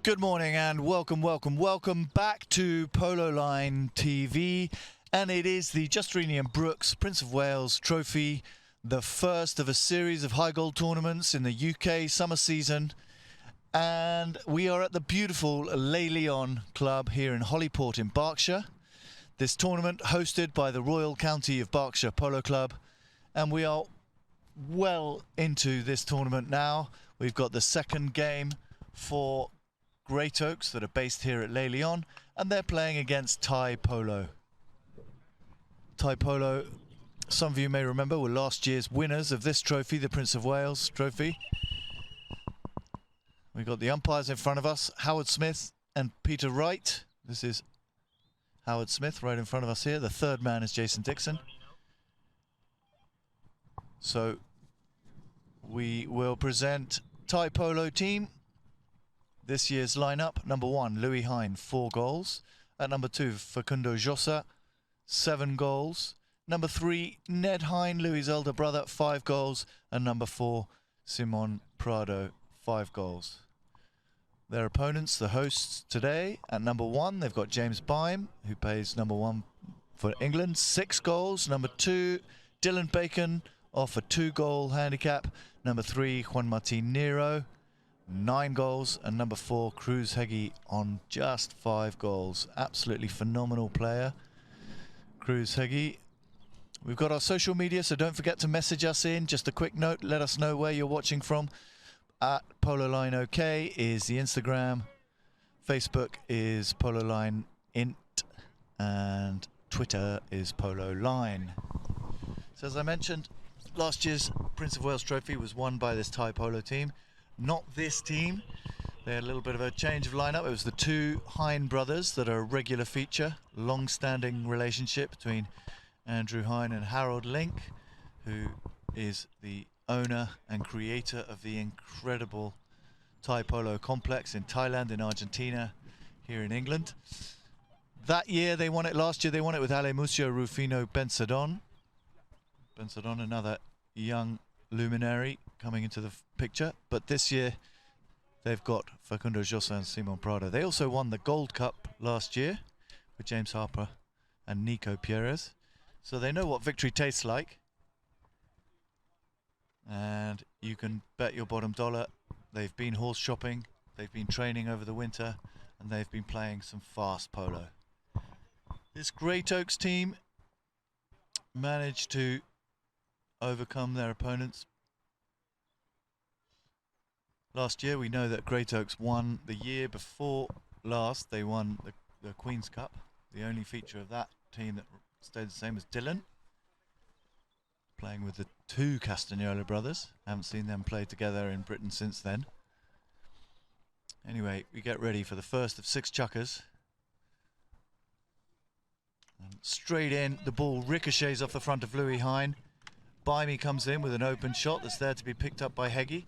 Good morning and welcome back to Polo Line TV. And it is the Justinian Brooks Prince of Wales Trophy, the first of a series of high gold tournaments in the UK summer season. And we are at the beautiful Les Lions Club here in Hollyport in Berkshire. This tournament hosted by the Royal County of Berkshire Polo Club. And we are well into this tournament now. We've got the second game for Great Oaks that are based here at Les Lions, and they're playing against Thai Polo. Thai Polo, some of you may remember, were last year's winners of this trophy, the Prince of Wales Trophy. We've got the umpires in front of us, Howard Smith and Peter Wright. This is Howard Smith right in front of us here. The third man is Jason Dixon. So we will present Thai Polo team. This year's lineup: number 1, Louis Hine, 4 goals. At number 2, Facundo Jossa, 7 goals. Number 3, Ned Hine, Louis' elder brother, 5 goals. And number 4, Simon Prado, 5 goals. Their opponents, the hosts today, at number 1, they've got James Byme, who plays number 1 for England, 6 goals. Number 2, Dylan Bacon, off a 2-goal handicap. Number 3, Juan Martin Nero, 9 goals, and number 4, Cruz Heggie, on just 5 goals. Absolutely phenomenal player, Cruz Heggie. We've got our social media, so don't forget to message us in. Just a quick note, let us know where you're watching from. At Polo Line OK is the Instagram, Facebook is Polo Line Int, and Twitter is Polo Line. So as I mentioned, last year's Prince of Wales Trophy was won by this Thai Polo team. Not this team. They had a little bit of a change of lineup. It was the 2 Hine brothers that are a regular feature. Long-standing relationship between Andrew Hine and Harold Link, who is the owner and creator of the incredible Thai Polo complex in Thailand, in Argentina, here in England. That year they won it. Last year they won it with Ale Musio Rufino Bensadon. Bensadon, another young luminary coming into the picture, but this year they've got Facundo Jossa and Simon Prado. They also won the Gold Cup last year with James Harper and Nico Pierres, so they know what victory tastes like. And you can bet your bottom dollar they've been horse shopping, they've been training over the winter, and they've been playing some fast polo. This Great Oaks team managed to overcome their opponents. Last year, we know that Great Oaks won. The year before last, they won the Queen's Cup. The only feature of that team that stayed the same was Dylan, playing with the 2 Castagnola brothers. Haven't seen them play together in Britain since then. Anyway, we get ready for the first of 6 chukkers. And straight in, the ball ricochets off the front of Louis Hine. Bimey comes in with an open shot that's there to be picked up by Heggie,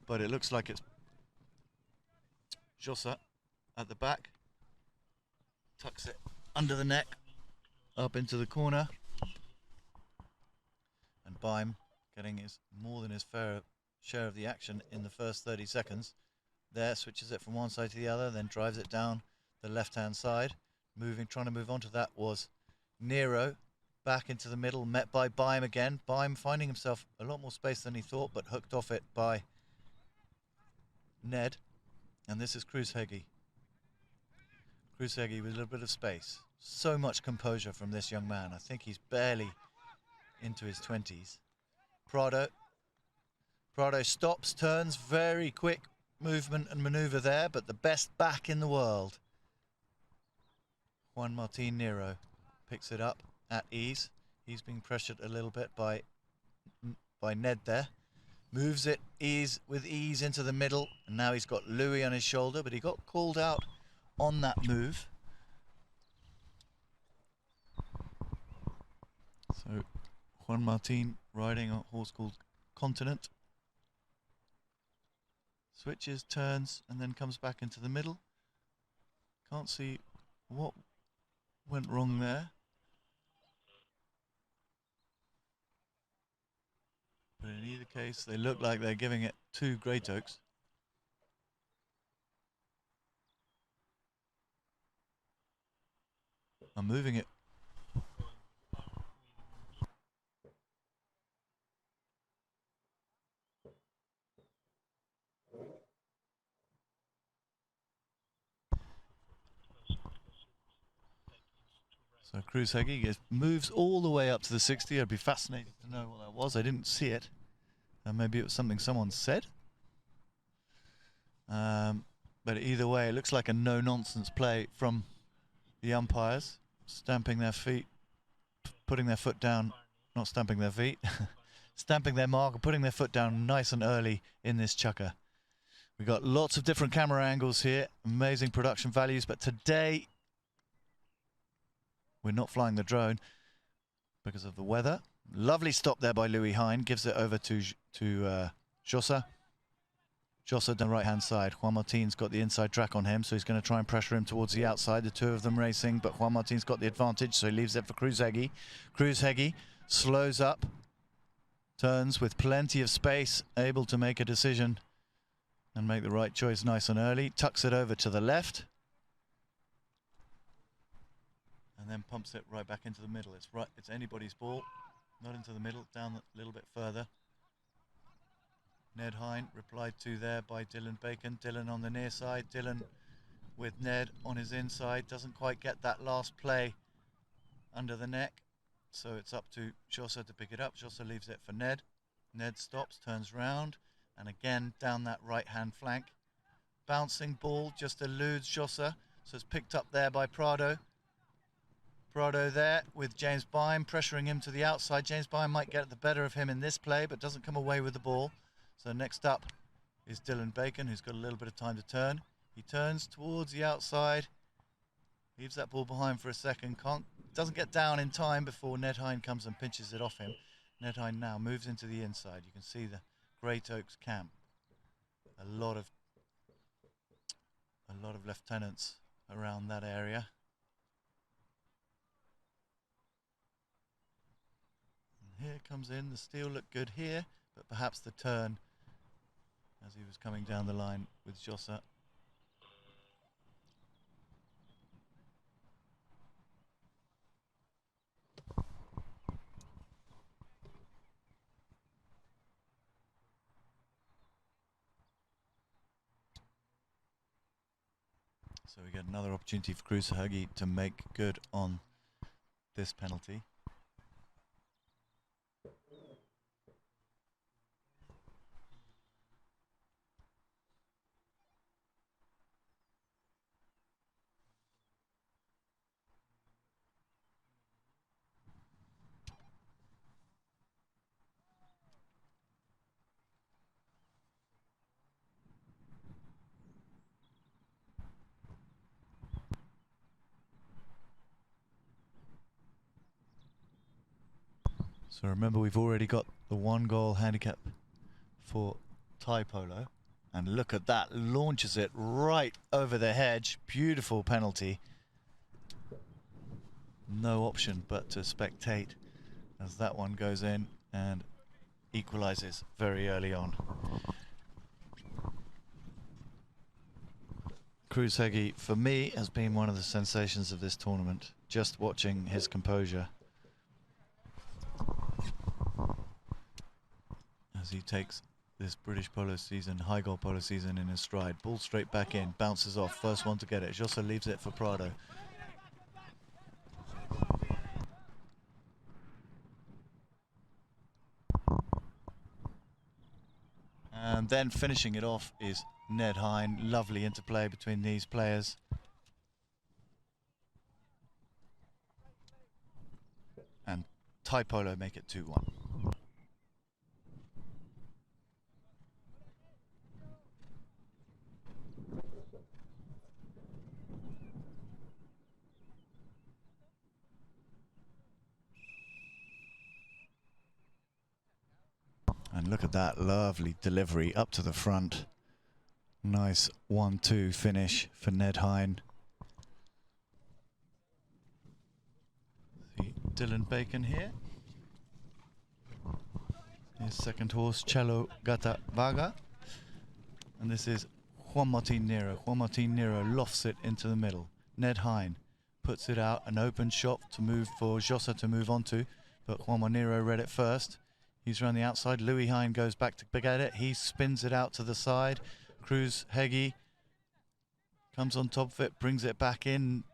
but it looks like it's Jossa at the back. Tucks it under the neck, up into the corner. And Byme getting more than his fair share of the action in the first 30 seconds. There, switches it from one side to the other, then drives it down the left-hand side. Trying to move on to that was Nero. Back into the middle, met by Byme again. Byme finding himself a lot more space than he thought, but hooked off it by Ned. And this is Cruz Heggie. Cruz Heggie with a little bit of space. So much composure from this young man. I think he's barely into his 20s. Prado stops, turns, very quick movement and maneuver there, but the best back in the world. Juan Martin Nero picks it up at ease. He's being pressured a little bit by Ned there. Moves it with ease into the middle, and now he's got Louis on his shoulder, but he got called out on that move. So Juan Martin riding a horse called Continent. Switches, turns, and then comes back into the middle. Can't see what went wrong there. But in either case, they look like they're giving it to Great Oaks. I'm moving it. So Cruz Heggie moves all the way up to the 60. I'd be fascinated to know what that was. I didn't see it. Maybe it was something someone said. But either way, it looks like a no-nonsense play from the umpires, stamping their feet, putting their foot down, not stamping their feet, stamping their mark and putting their foot down nice and early in this chukker. We've got lots of different camera angles here, amazing production values, but today we're not flying the drone because of the weather. Lovely stop there by Louis Hine, gives it over to Jossa. Jossa down the right-hand side. Juan Martin's got the inside track on him, so he's going to try and pressure him towards the outside. The two of them racing, but Juan Martin's got the advantage, so he leaves it for Cruz Heggie. Cruz Heggie slows up, turns with plenty of space, able to make a decision and make the right choice nice and early. Tucks it over to the left, and then pumps it right back into the middle. It's anybody's ball, not into the middle, down a little bit further. Ned Hine replied to there by Dylan Bacon. Dylan on the near side. Dylan with Ned on his inside. Doesn't quite get that last play under the neck. So it's up to Jossa to pick it up. Jossa leaves it for Ned. Ned stops, turns round, and again down that right-hand flank. Bouncing ball just eludes Jossa. So it's picked up there by Prado. Prado there with James Byam pressuring him to the outside. James Byam might get the better of him in this play, but doesn't come away with the ball. So next up is Dylan Bacon, who's got a little bit of time to turn. He turns towards the outside, leaves that ball behind for a second, doesn't get down in time before Ned Hine comes and pinches it off him. Ned Hine now moves into the inside. You can see the Great Oaks camp. A lot of lieutenants around that area. And here comes in, the steal looked good here, but perhaps the turn as he was coming down the line with Jossa. So we get another opportunity for Cruz Heggie to make good on this penalty. So remember, we've already got the 1-goal handicap for Thai Polo. And look at that, launches it right over the hedge. Beautiful penalty. No option but to spectate as that one goes in and equalizes very early on. Cruz Heggie, for me, has been one of the sensations of this tournament. Just watching his composure as he takes this British polo season, high goal polo season in his stride. Ball straight back in, bounces off, first one to get it. Jossa leaves it for Prado. And then finishing it off is Ned Hine. Lovely interplay between these players. And Thai Polo make it 2-1. And look at that lovely delivery up to the front. Nice 1-2 finish for Ned Hine. See Dylan Bacon here. His second horse, Cello Gata Vaga. And this is Juan Martin Nero. Juan Martin Nero lofts it into the middle. Ned Hine puts it out, an open shot to move for Jossa to move on to, but Juan Moniro read it first. He's around the outside. Louis Hine goes back to get it. He spins it out to the side. Cruz Heggie comes on top of it, brings it back in.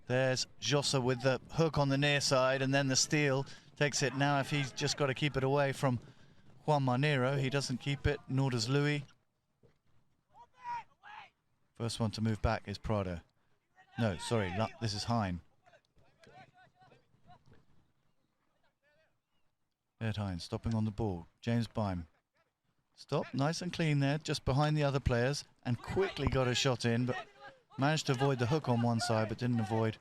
There's Jossa with the hook on the near side, and then the steal takes it. Now if he's just got to keep it away from Juan Moniro, he doesn't keep it, nor does Louis. First one to move back is Prado. No, sorry, this is Hine. Ed Hine stopping on the ball. James Bime. Stop, nice and clean there, just behind the other players, and quickly got a shot in, but managed to avoid the hook on one side, but didn't avoid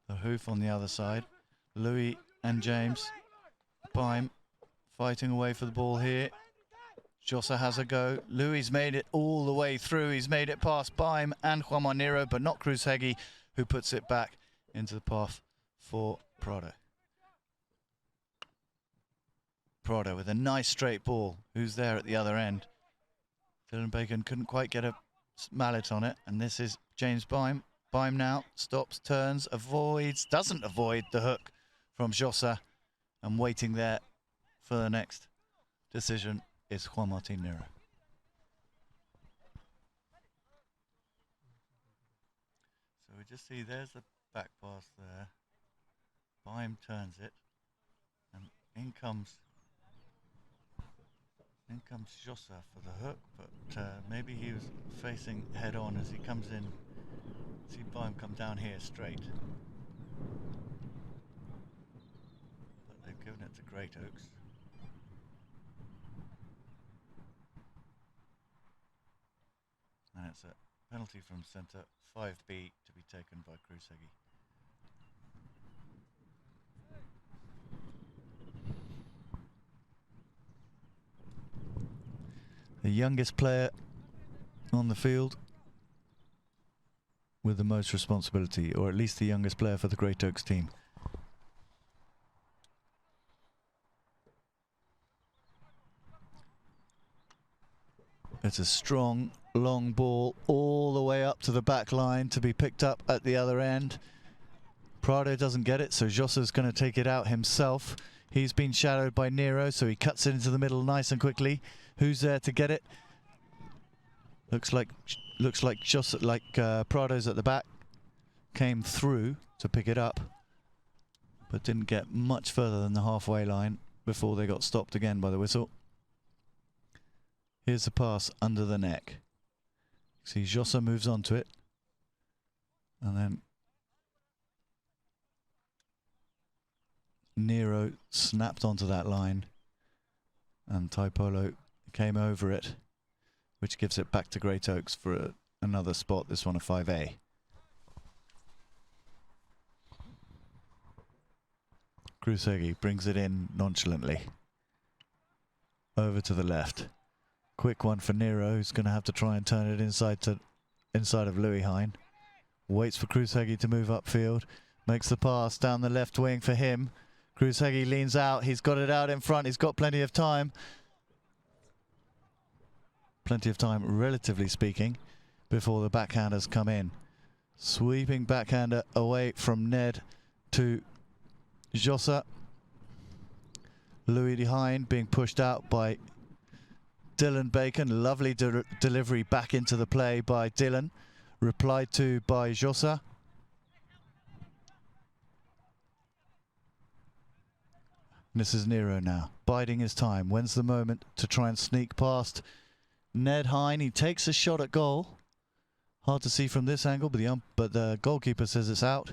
the hoof on the other side. Louis and James Bime fighting away for the ball here. Jossa has a go. Louis made it all the way through. He's made it past Bime and Juan Moniro, but not Cruz Heggie, who puts it back into the path for Prado. Prado with a nice straight ball. Who's there at the other end? Dylan Bacon couldn't quite get a mallet on it, and this is James Bime. Bime now stops, turns, avoids, doesn't avoid the hook from Jossa, and waiting there for the next decision is Juan Martin Nero. So we just see there's the back pass there. Bime turns it, and in comes Jossa for the hook, but maybe he was facing head on as he comes in. See Bime come down here straight. But they've given it to Great Oaks. And it's a penalty from centre, 5B, to be taken by Cruz Heggie. The youngest player on the field with the most responsibility, or at least the youngest player for the Great Oaks team. It's a strong, long ball all the way up to the back line to be picked up at the other end. Prado doesn't get it, so Jossa's going to take it out himself. He's been shadowed by Nero, so he cuts it into the middle nice and quickly. Who's there to get it? Looks like Jossa, Prado's at the back. Came through to pick it up, but didn't get much further than the halfway line before they got stopped again by the whistle. Here's the pass under the neck. See, Jossa moves on to it, and then Nero snapped onto that line, and Polo came over it, which gives it back to Great Oaks for another spot, this one a 5A. Cruz Heggie brings it in nonchalantly. Over to the left. Quick one for Nero, who's going to have to try and turn it inside of Louis Hine. Waits for Cruz Heggie to move upfield. Makes the pass down the left wing for him. Cruz Heggie leans out. He's got it out in front. He's got plenty of time. Plenty of time, relatively speaking, before the backhanders come in. Sweeping backhander away from Ned to Jossa. Louis Hine being pushed out by Dylan Bacon. Lovely delivery back into the play by Dylan. Replied to by Jossa. This is Nero now, biding his time. When's the moment to try and sneak past Ned Hine? He takes a shot at goal. Hard to see from this angle, but the goalkeeper says it's out.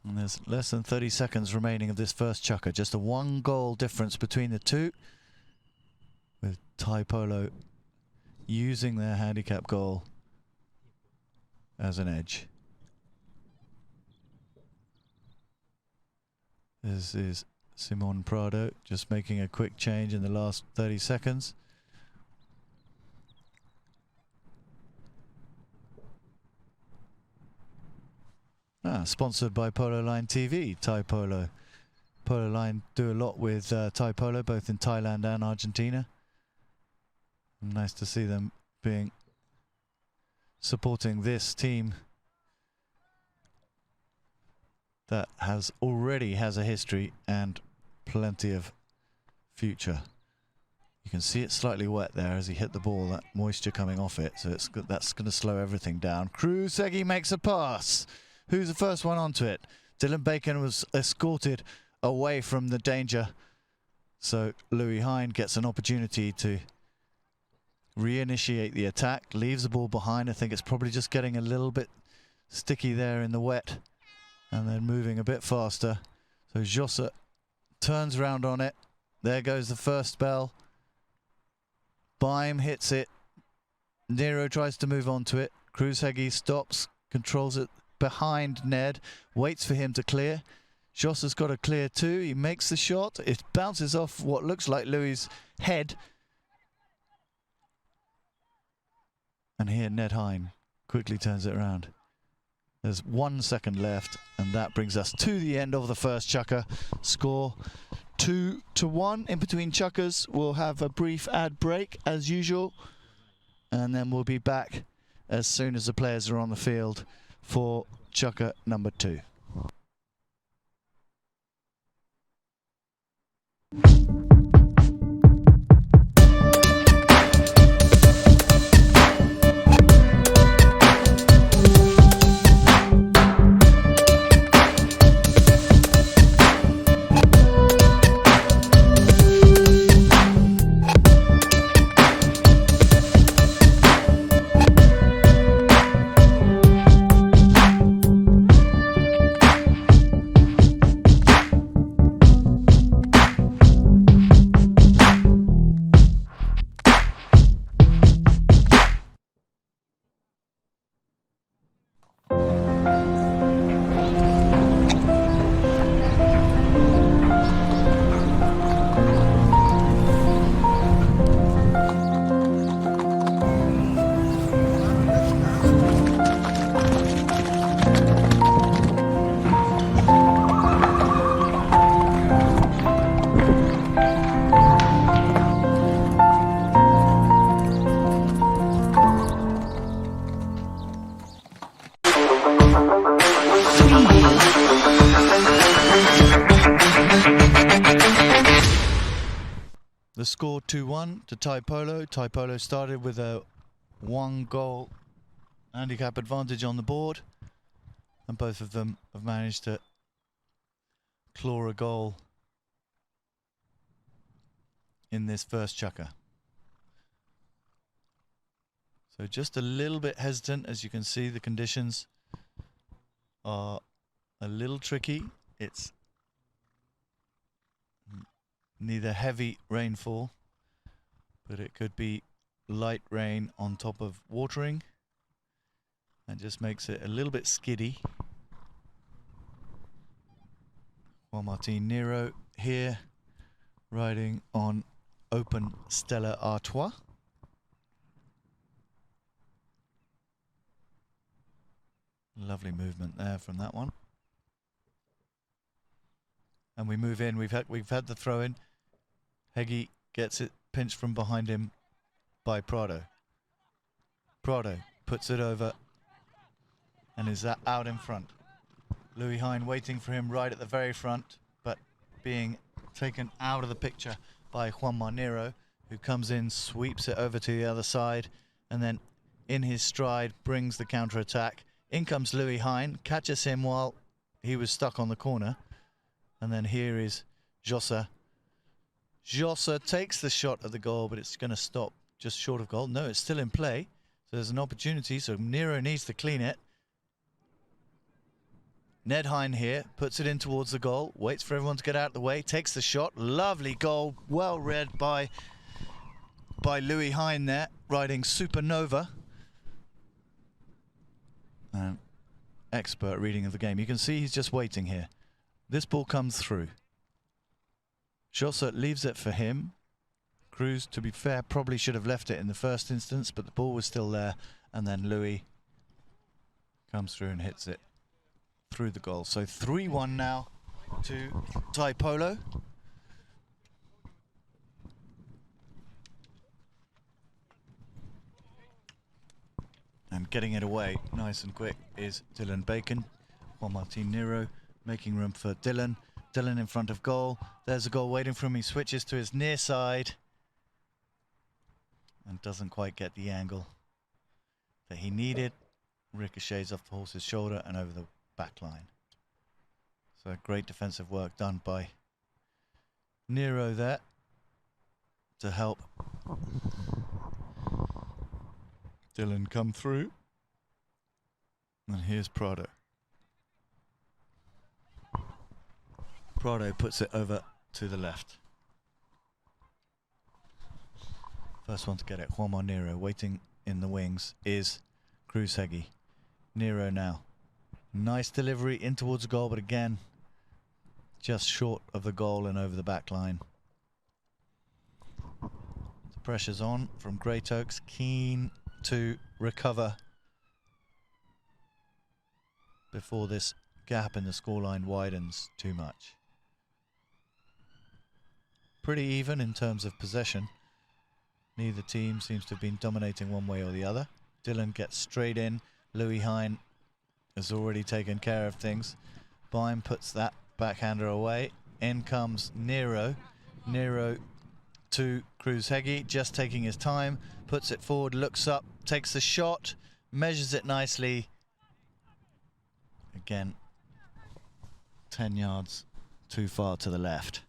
And there's less than 30 seconds remaining of this first chukker. Just a 1-goal difference between the two, with Polo using their handicap goal as an edge. This is Simon Prado just making a quick change in the last 30 seconds. Sponsored by Polo Line TV, Thai Polo. Polo Line do a lot with Thai Polo, both in Thailand and Argentina. Nice to see them being supporting this team that already has a history and plenty of future. You can see it slightly wet there as he hit the ball, that moisture coming off it, so that's going to slow everything down. Krusegi makes a pass. Who's the first one onto it? Dylan Bacon was escorted away from the danger, so Louis Hine gets an opportunity to reinitiate the attack, leaves the ball behind. I think it's probably just getting a little bit sticky there in the wet and then moving a bit faster. So Jossa turns round on it. There goes the first spell. Baim hits it. Nero tries to move on to it. Krusegi stops, controls it behind Ned, waits for him to clear. Jossa's got to clear too. He makes the shot. It bounces off what looks like Louis' head. And here Ned Hine quickly turns it around. There's 1 second left, and that brings us to the end of the first chukker. Score 2-1 in between chukkers. We'll have a brief ad break as usual, and then we'll be back as soon as the players are on the field for chukker number 2. The score 2-1 to Thai Polo. Thai Polo started with a 1-goal handicap advantage on the board, and both of them have managed to claw a goal in this first chukker. So just a little bit hesitant. As you can see, the conditions are a little tricky. It's neither heavy rainfall, but it could be light rain on top of watering. That just makes it a little bit skiddy. Juan Martin Nero here riding on open Stella Artois. Lovely movement there from that one. And we move in. We've had the throw in. Heggie gets it pinched from behind him by Prado. Prado puts it over and is that out in front. Louis Hine waiting for him right at the very front, but being taken out of the picture by Juan Marnero, who comes in, sweeps it over to the other side, and then in his stride brings the counter-attack. In comes Louis Hine, catches him while he was stuck on the corner. And then here is Jossa. Jossa takes the shot at the goal, but it's going to stop just short of goal. No, it's still in play. So there's an opportunity. So Nero needs to clean it. Ned Hine here puts it in towards the goal. Waits for everyone to get out of the way. Takes the shot. Lovely goal. Well read by Louis Hine there. Riding Supernova. Expert reading of the game. You can see he's just waiting here. This ball comes through. Jossa leaves it for him. Cruz, to be fair, probably should have left it in the first instance, but the ball was still there. And then Louis comes through and hits it through the goal. So 3-1 now to Thai Polo. And getting it away nice and quick is Dylan Bacon. Juan Martin Nero making room for Dylan. Dylan in front of goal. There's a goal waiting for him. He switches to his near side and doesn't quite get the angle that he needed. Ricochets off the horse's shoulder and over the back line. So great defensive work done by Nero there to help Dylan come through. And here's Prado. Prado puts it over to the left. First one to get it, Juan Nero. Waiting in the wings is Cruz Heggie. Nero now. Nice delivery in towards the goal, but again, just short of the goal and over the back line. The pressure's on from Great Oaks, keen to recover before this gap in the scoreline widens too much. Pretty even in terms of possession. Neither team seems to have been dominating one way or the other. Dylan gets straight in. Louis Hine has already taken care of things. Bime puts that backhander away. In comes Nero. Nero to Cruz Heggie, just taking his time. Puts it forward, looks up, takes the shot, measures it nicely. Again, 10 yards too far to the left.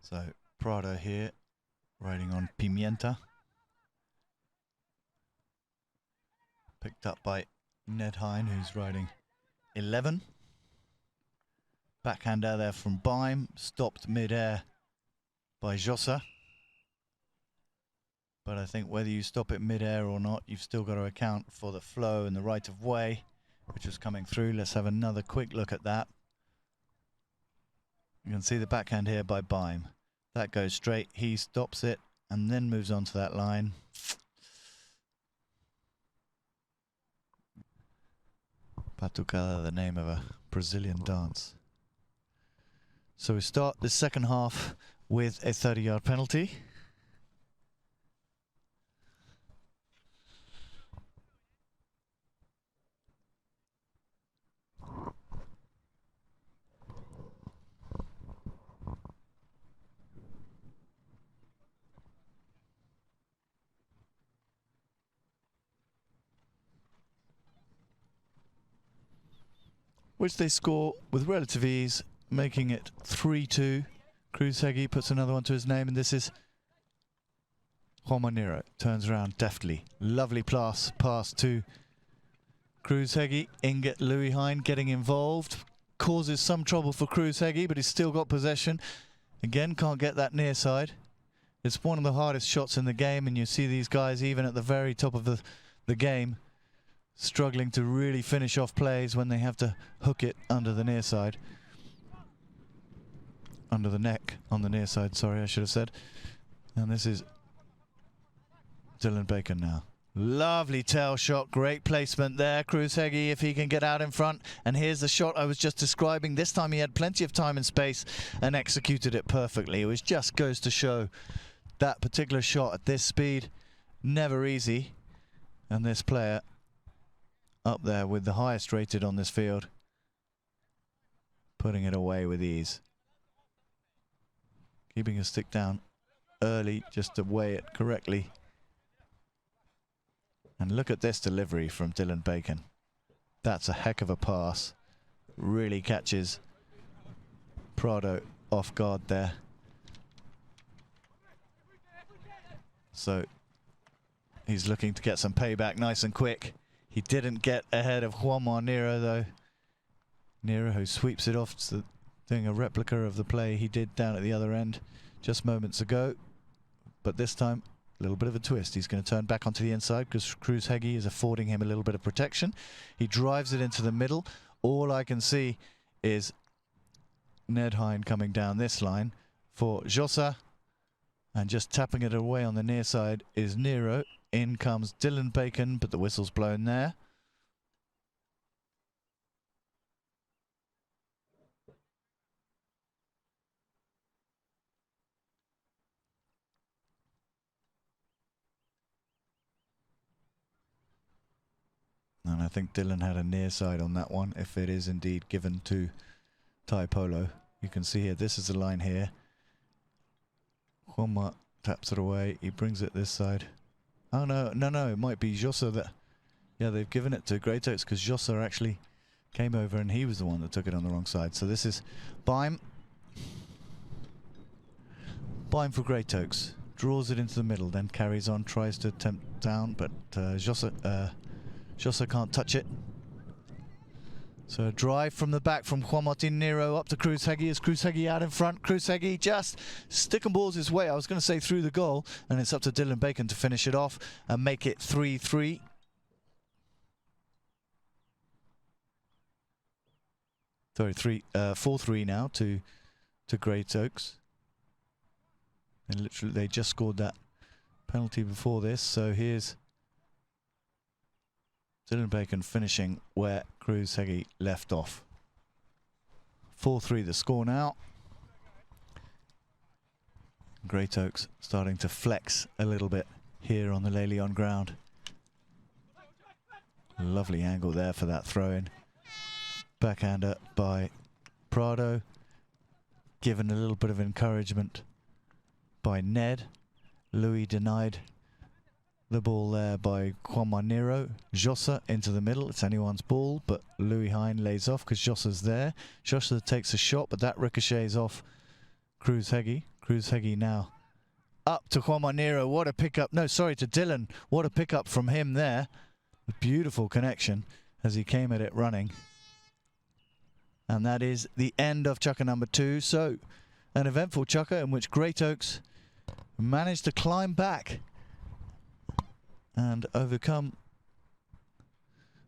So Prado here, riding on Pimienta. Picked up by Ned Hine, who's riding 11. Backhander there from Bime, stopped mid-air by Jossa. But I think whether you stop it mid-air or not, you've still got to account for the flow and the right of way, which was coming through. Let's have another quick look at that. You can see the backhand here by Bime. That goes straight, he stops it and then moves on to that line. Batucada, the name of a Brazilian dance. So we start the second half with a 30-yard penalty. Which they score with relative ease, making it 3-2. Cruz Heggie puts another one to his name, and this is Juan Nero. Turns around deftly. Lovely pass to Cruz Heggie. Inget Louis Hine getting involved. Causes some trouble for Cruz Heggie, but he's still got possession. Again, can't get that near side. It's one of the hardest shots in the game, and you see these guys, even at the very top of the game, struggling to really finish off plays when they have to hook it under the near side. Under the neck, on the near side, sorry, I should have said. And this is Dylan Bacon now. Lovely tail shot, great placement there. Cruz Heggie, if he can get out in front. And here's the shot I was just describing. This time he had plenty of time and space and executed it perfectly. It just goes to show that particular shot at this speed, never easy. And this player up there with the highest rated on this field, putting it away with ease. Keeping his stick down early just to weigh it correctly. And look at this delivery from Dylan Bacon. That's a heck of a pass. Really catches Prado off guard there. So he's looking to get some payback nice and quick. He didn't get ahead of Juan Nero though. Nero, who sweeps it off, doing a replica of the play he did down at the other end just moments ago. But this time, a little bit of a twist. He's going to turn back onto the inside because Cruz Heggie is affording him a little bit of protection. He drives it into the middle. All I can see is Ned Hine coming down this line for Jossa. And just tapping it away on the near side is Nero. In comes Dylan Bacon, but the whistle's blown there. think Dylan had a near side on that one, if it is indeed given to Thai Polo. You can see here, this is the line here. Juanma taps it away, he brings it this side. Oh no, it might be Jossa that... Yeah, they've given it to Great Oaks because Jossa actually came over and he was the one that took it on the wrong side. So this is Baim. Baim for Great Oaks. Draws it into the middle, then carries on, tries to attempt down, but Jossa can't touch it. So a drive from the back from Juan Martin Nero up to Cruz Heggie. Is Cruz Heggie out in front? Cruz Heggie just stick and balls his way. I was going to say through the goal, and it's up to Dylan Bacon to finish it off and make it 3-3. Sorry, 4-3 now to Great Oaks. And literally they just scored that penalty before this, so here's Dylan Bacon finishing where Cruz Heggie left off. 4-3 the score now. Great Oaks starting to flex a little bit here on the Le Lyon ground. Lovely angle there for that throw-in. Backhander by Prado. Given a little bit of encouragement by Ned. Louis denied the ball there by Juan Nero. Jossa into the middle. It's anyone's ball, but Louis Hine lays off because Jossa's there. Jossa takes a shot, but that ricochets off Cruz Heggie. Cruz Heggie now up to Juan Nero. What a pickup. No, sorry, to Dylan. What a pickup from him there. A beautiful connection as he came at it running. And that is the end of Chukka number 2. So, an eventful Chukka in which Great Oaks managed to climb back and overcome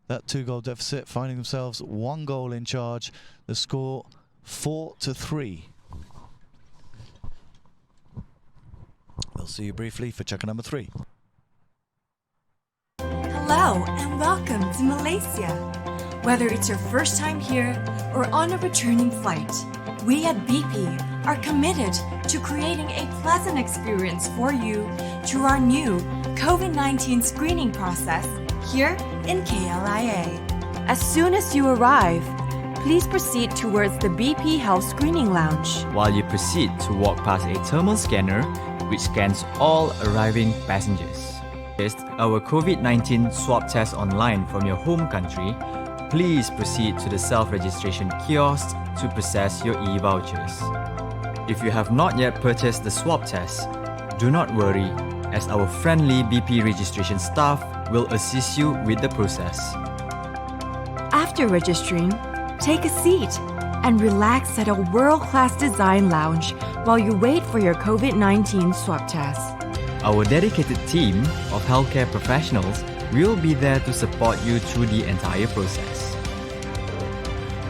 that 2-goal deficit, finding themselves 1 goal in charge. The score 4-3. We'll see you briefly for Chukka number 3. Hello and welcome to Malaysia. Whether it's your first time here or on a returning flight, we at BP are committed to creating a pleasant experience for you through our new COVID-19 screening process here in KLIA. As soon as you arrive, please proceed towards the BP Health Screening Lounge. While you proceed to walk past a thermal scanner which scans all arriving passengers. Test our COVID-19 swab test online from your home country. Please proceed to the self-registration kiosk to process your e-vouchers. If you have not yet purchased the swab test, do not worry, as our friendly BP registration staff will assist you with the process. After registering, take a seat and relax at a world-class design lounge while you wait for your COVID-19 swab test. Our dedicated team of healthcare professionals will be there to support you through the entire process.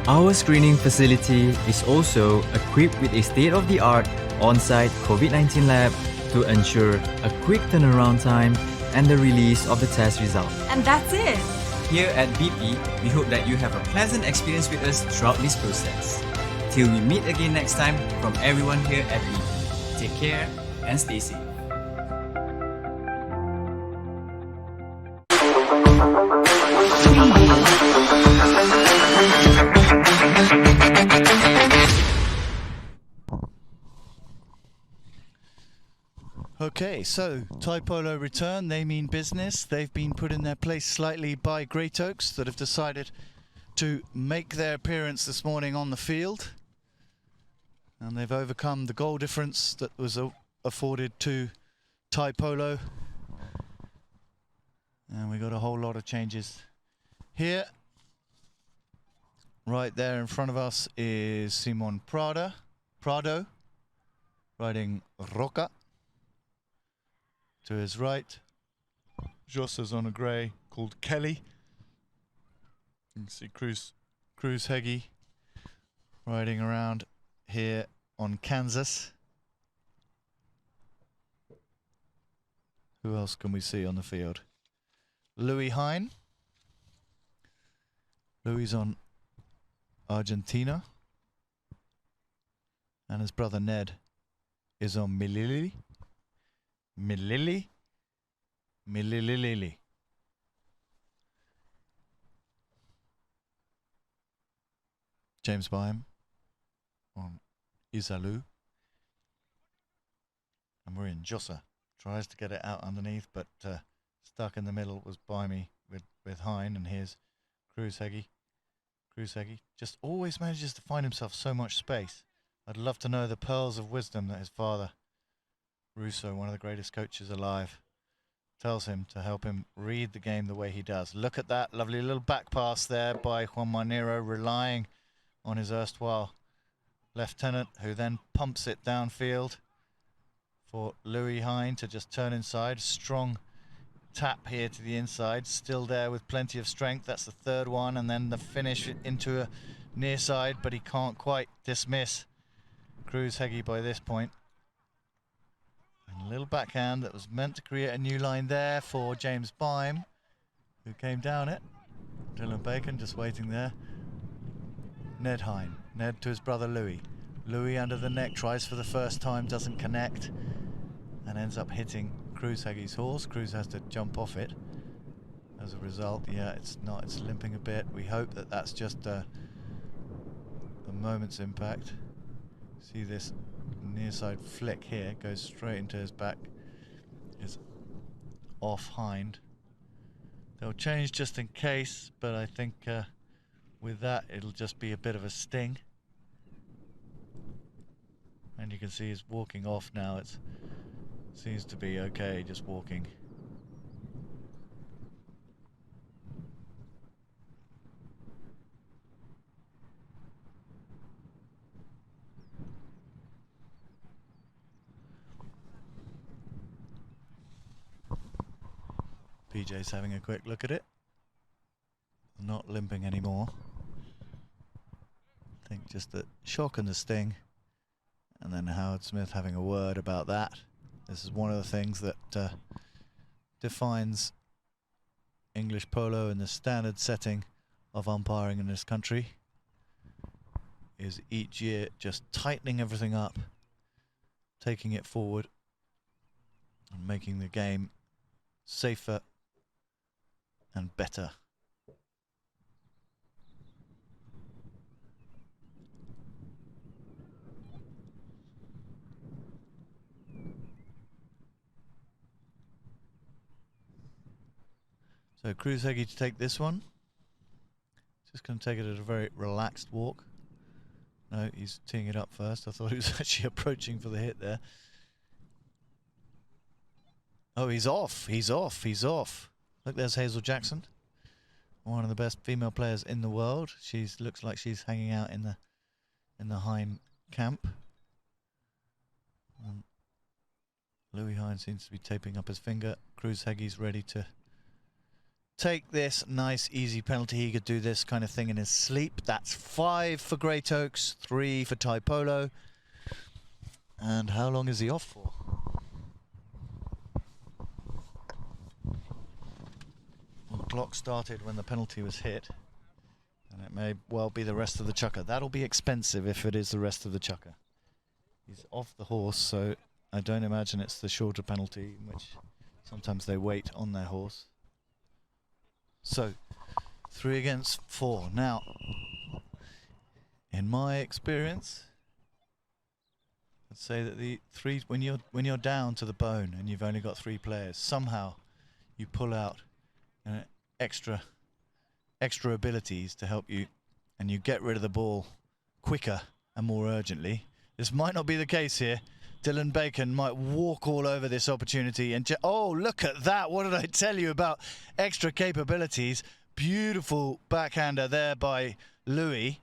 Our screening facility is also equipped with a state-of-the-art on-site COVID-19 lab to ensure a quick turnaround time and the release of the test result. And that's it! Here at BP, we hope that you have a pleasant experience with us throughout this process. Till we meet again next time, from everyone here at BP, take care and stay safe. Okay, so Thai Polo return. They mean business. They've been put in their place slightly by Great Oaks that have decided to make their appearance this morning on the field. And they've overcome the goal difference that was afforded to Thai Polo. And we got a whole lot of changes here. Right there in front of us is Simon Prado riding Roca. To his right, Jossa's on a grey called Kelly. You can see Cruz Heggie riding around here on Kansas. Who else can we see on the field? Louis Hine. Louis on Argentina. And his brother Ned is on Milili. James Byam on Isalu. And we're in Jossa. Tries to get it out underneath, but stuck in the middle was Byam with Hine, and here's Kruzhegi. Kruzhegi just always manages to find himself so much space. I'd love to know the pearls of wisdom that his father, Russo, one of the greatest coaches alive, tells him to help him read the game the way he does. Look at that lovely little back pass there by Juan Manero, relying on his erstwhile lieutenant, who then pumps it downfield for Louis Hine to just turn inside. Strong tap here to the inside, still there with plenty of strength. That's the third one, and then the finish into a near side, but he can't quite dismiss Kruzhegi by this point. And a little backhand that was meant to create a new line there for James Byam, who came down it. Dylan Bacon just waiting there. Ned Hine, Ned to his brother Louis. Louis under the neck, tries for the first time, doesn't connect, and ends up hitting Kruzhegi's horse. Cruz has to jump off it. As a result, yeah, it's limping a bit. We hope that that's just a moment's impact. See this near side flick here, goes straight into his back, is off hind. They'll change just in case, but I think with that it'll just be a bit of a sting. And you can see he's walking off now. It seems to be okay, just walking. PJ's having a quick look at it. Not limping anymore. I think just the shock and the sting. And then Howard Smith having a word about that. This is one of the things that defines English polo and the standard setting of umpiring in this country, is each year just tightening everything up, taking it forward, and making the game safer and better. So Kruzhegi to take this one. Just going to take it at a very relaxed walk. No, he's teeing it up first. I thought he was actually approaching for the hit there. Oh, he's off. He's off. He's off. Look, there's Hazel Jackson, one of the best female players in the world. She looks like she's hanging out in the Hine camp. Louis Hine seems to be taping up his finger. Kruzhegi's ready to take this nice easy penalty. He could do this kind of thing in his sleep. That's 5 for Great Oaks, 3 for Tai Polo. And how long is he off for? Well, the clock started when the penalty was hit, and it may well be the rest of the chukker. That'll be expensive if it is the rest of the chukker. He's off the horse, so I don't imagine it's the shorter penalty, in which sometimes they wait on their horse. So 3 against 4. Now, in my experience, I'd say that the 3, when you're down to the bone and you've only got 3 players, somehow you pull out extra abilities to help you, and you get rid of the ball quicker and more urgently. This might not be the case here. Dylan Bacon might walk all over this opportunity and oh, look at that. What did I tell you about extra capabilities? Beautiful backhander there by Louis.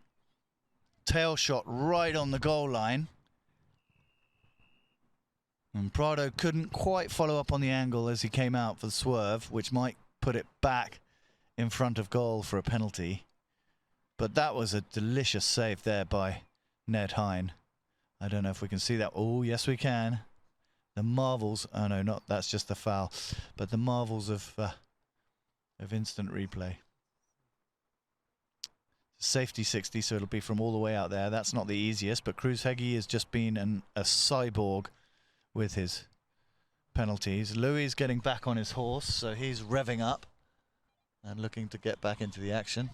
Tail shot right on the goal line. And Prado couldn't quite follow up on the angle as he came out for the swerve, which might put it back in front of goal for a penalty. But that was a delicious save there by Ned Hine. I don't know if we can see that. Oh, yes, we can. The marvels. Oh, no, not. That's just the foul. But the marvels of instant replay. Safety 60, so it'll be from all the way out there. That's not the easiest, but Kruzhegi has just been a cyborg with his penalties. Louis is getting back on his horse, so he's revving up and looking to get back into the action.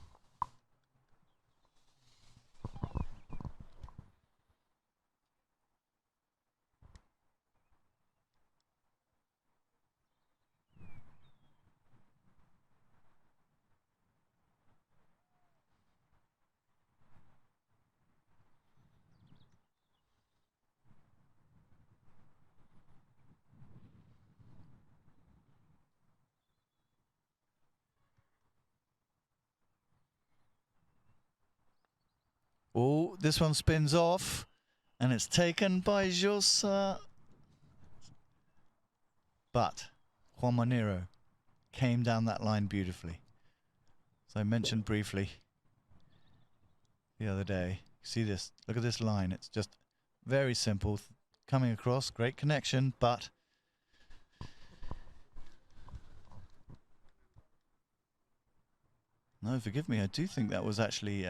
Oh, this one spins off, and it's taken by Josa. But Juan Monero came down that line beautifully. As I mentioned briefly the other day, see this, look at this line, it's just very simple, coming across, great connection, but no, forgive me, I do think that was actually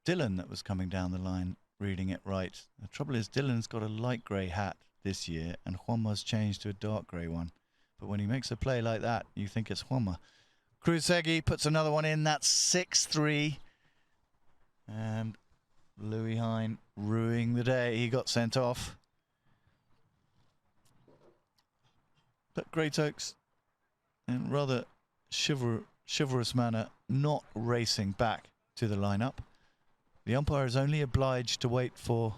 Dylan that was coming down the line, reading it right. The trouble is Dylan's got a light grey hat this year, and Juanma's changed to a dark grey one. But when he makes a play like that, you think it's Juanma. Kruzegi puts another one in, that's 6-3. And Louis Hine ruining the day, he got sent off. But Great Oaks, in rather chivalrous manner, not racing back to the lineup. The umpire is only obliged to wait for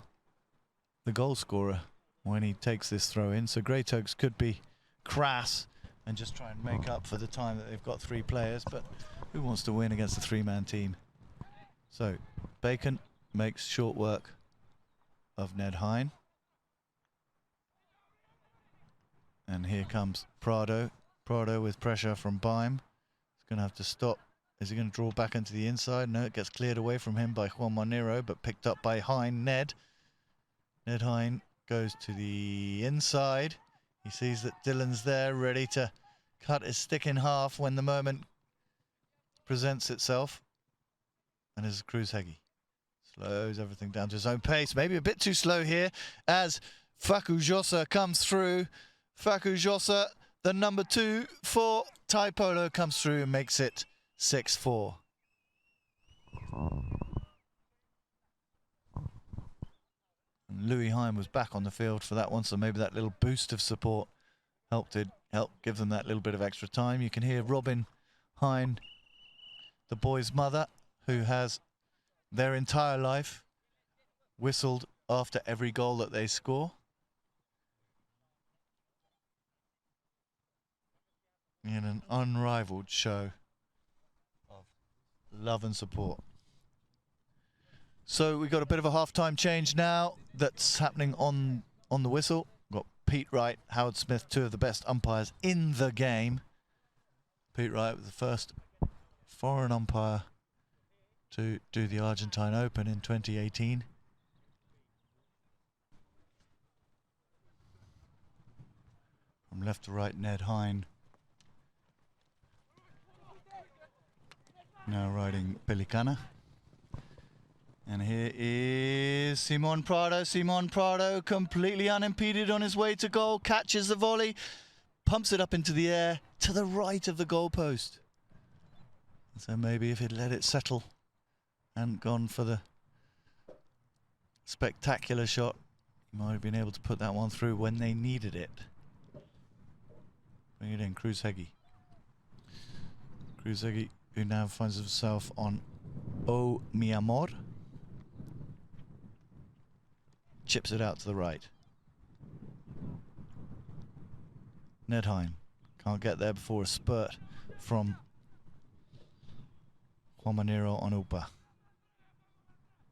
the goal scorer when he takes this throw in, so Great Oaks could be crass and just try and make up for the time that they've got 3 players, but who wants to win against a 3-man team? So Bacon makes short work of Ned Hine, and here comes Prado with pressure from Baim. He's going to have to stop. Is he going to draw back into the inside? No, it gets cleared away from him by Juan Monero, but picked up by Hine. Ned Hine goes to the inside. He sees that Dylan's there, ready to cut his stick in half when the moment presents itself. And this is Kruzegi. Slows everything down to his own pace. Maybe a bit too slow here as Facu Josa comes through. Facu Josa, the number 2 for Tai Polo, comes through and makes it 6-4. Louis Hine was back on the field for that one, so maybe that little boost of support helped give them that little bit of extra time. You can hear Robin Hine, the boy's mother, who has their entire life whistled after every goal that they score. In an unrivaled show of love and support. So we've got a bit of a half-time change now that's happening on the whistle. We've got Pete Wright, Howard Smith, 2 of the best umpires in the game. Pete Wright was the first foreign umpire to do the Argentine Open in 2018. From left to right, Ned Hine. Now riding Pelicana. And here is Simon Prado. Simon Prado, completely unimpeded on his way to goal, catches the volley, pumps it up into the air to the right of the goalpost. So maybe if he'd let it settle and gone for the spectacular shot, he might have been able to put that one through when they needed it. Bring it in, Kruzegi. Kruzegi, who now finds himself on O Mi Amor. Chips it out to the right. Ned Hine can't get there before a spurt from Juan Monero on Upa.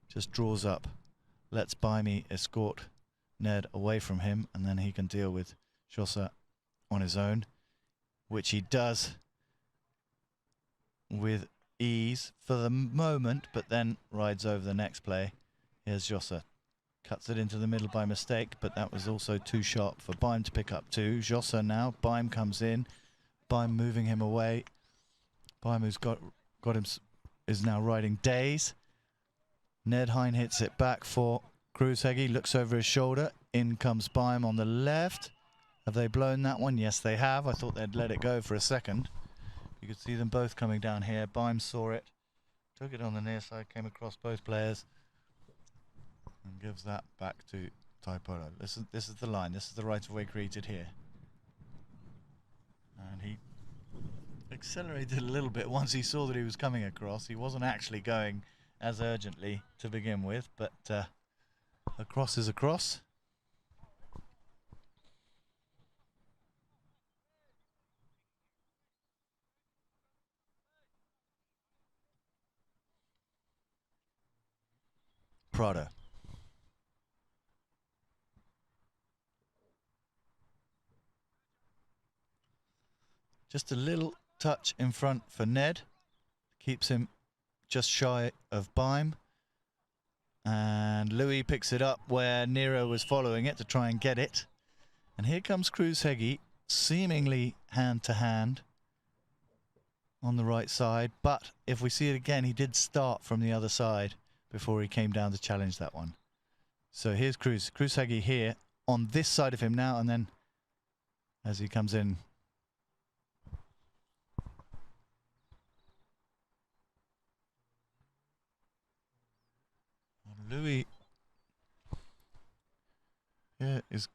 Just draws up, lets Baimi escort Ned away from him, and then he can deal with Josa on his own, which he does with ease for the moment, but then rides over the next play. Here's Josa. Cuts it into the middle by mistake, but that was also too sharp for Baim to pick up too. Josa now, Baim comes in. Baim moving him away. Baim, who's got him, is now riding Days. Ned Hine hits it back for Kruzegi, looks over his shoulder. In comes Baim on the left. Have they blown that one? Yes, they have. I thought they'd let it go for a second. You could see them both coming down here. Baim saw it, took it on the near side, came across both players, and gives that back to Tai Polo. This is the line. This is the right of way created here. And he accelerated a little bit once he saw that he was coming across. He wasn't actually going as urgently to begin with, but across is across. Prado. Just a little touch in front for Ned. Keeps him just shy of Bime. And Louis picks it up where Nero was following it to try and get it. And here comes Cruz Heggie, seemingly hand to hand on the right side. But if we see it again, he did start from the other side before he came down to challenge that one. So here's Cruz Heggie here on this side of him now, and then as he comes in, Louis here is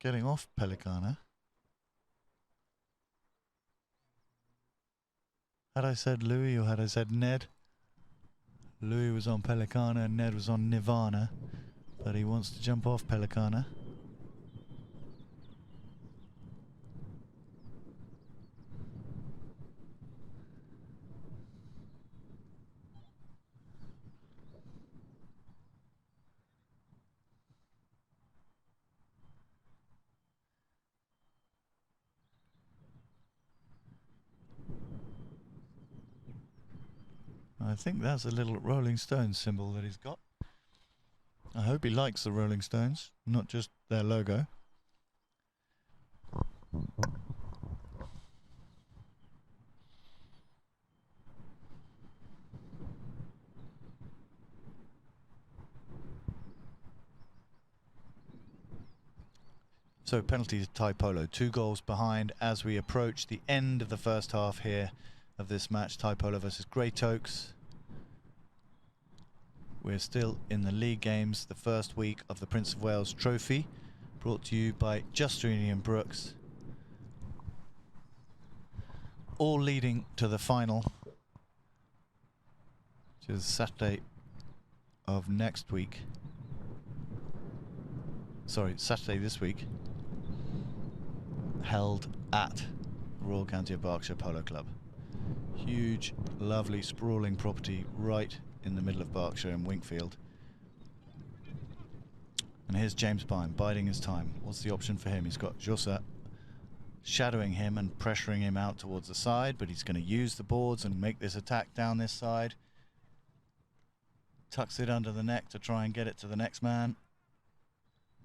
getting off Pelicana. Had I said Louis or had I said Ned? Louis was on Pelicana and Ned was on Nirvana, but he wants to jump off Pelicana. I think that's a little Rolling Stones symbol that he's got. I hope he likes the Rolling Stones, not just their logo. So penalty to Thai Polo, 2 goals behind as we approach the end of the first half here of this match, Thai Polo versus Great Oaks. We're still in the league games, the first week of the Prince of Wales Trophy, brought to you by Justinian Brooks. All leading to the final, which is Saturday of next week. Sorry, Saturday this week, held at Royal County of Berkshire Polo Club. Huge, lovely, sprawling property right in the middle of Berkshire in Winkfield. And here's James Bime biding his time. What's the option for him? He's got Josa shadowing him and pressuring him out towards the side, but he's going to use the boards and make this attack down this side. Tucks it under the neck to try and get it to the next man.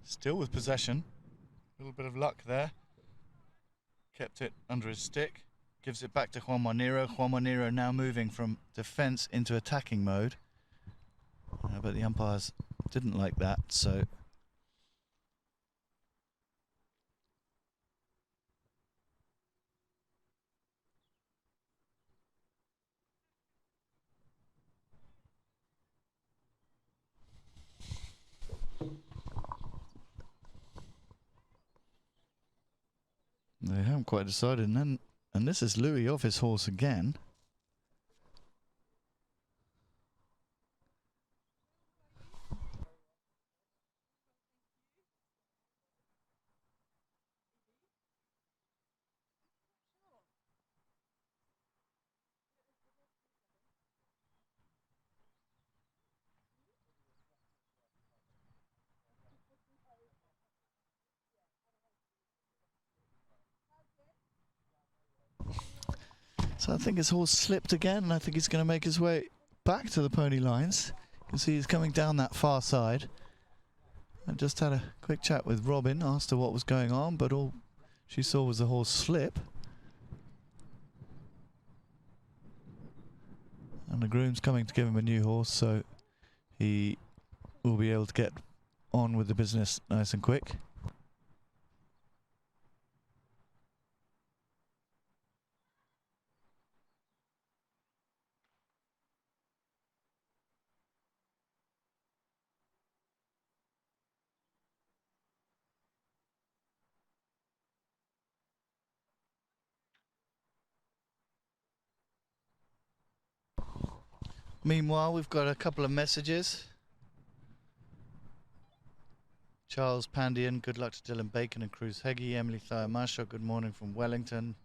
Still with possession. A little bit of luck there. Kept it under his stick. Gives it back to Juan Monero. Juan Monero now moving from defence into attacking mode. But the umpires didn't like that, so... They haven't quite decided, and this is Louis off his horse again. So I think his horse slipped again, and I think he's going to make his way back to the pony lines. You can see he's coming down that far side. I just had a quick chat with Robin, asked her what was going on, but all she saw was the horse slip. And the groom's coming to give him a new horse, so he will be able to get on with the business nice and quick. Meanwhile, we've got a couple of messages. Charles Pandian, good luck to Dylan Bacon and Cruz Heggie. Emily Thiamasho, good morning from Wellington.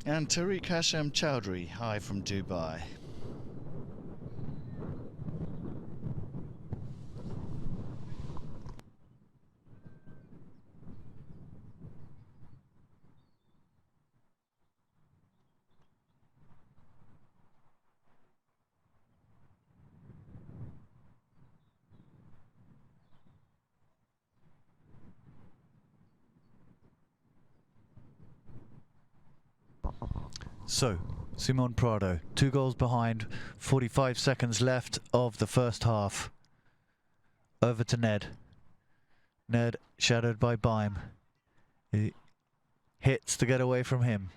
And Tariq Hasham Chowdhury, hi from Dubai. So, Simon Prado, 2 goals behind, 45 seconds left of the first half. Over to Ned. Ned shadowed by Baim. He hits to get away from him.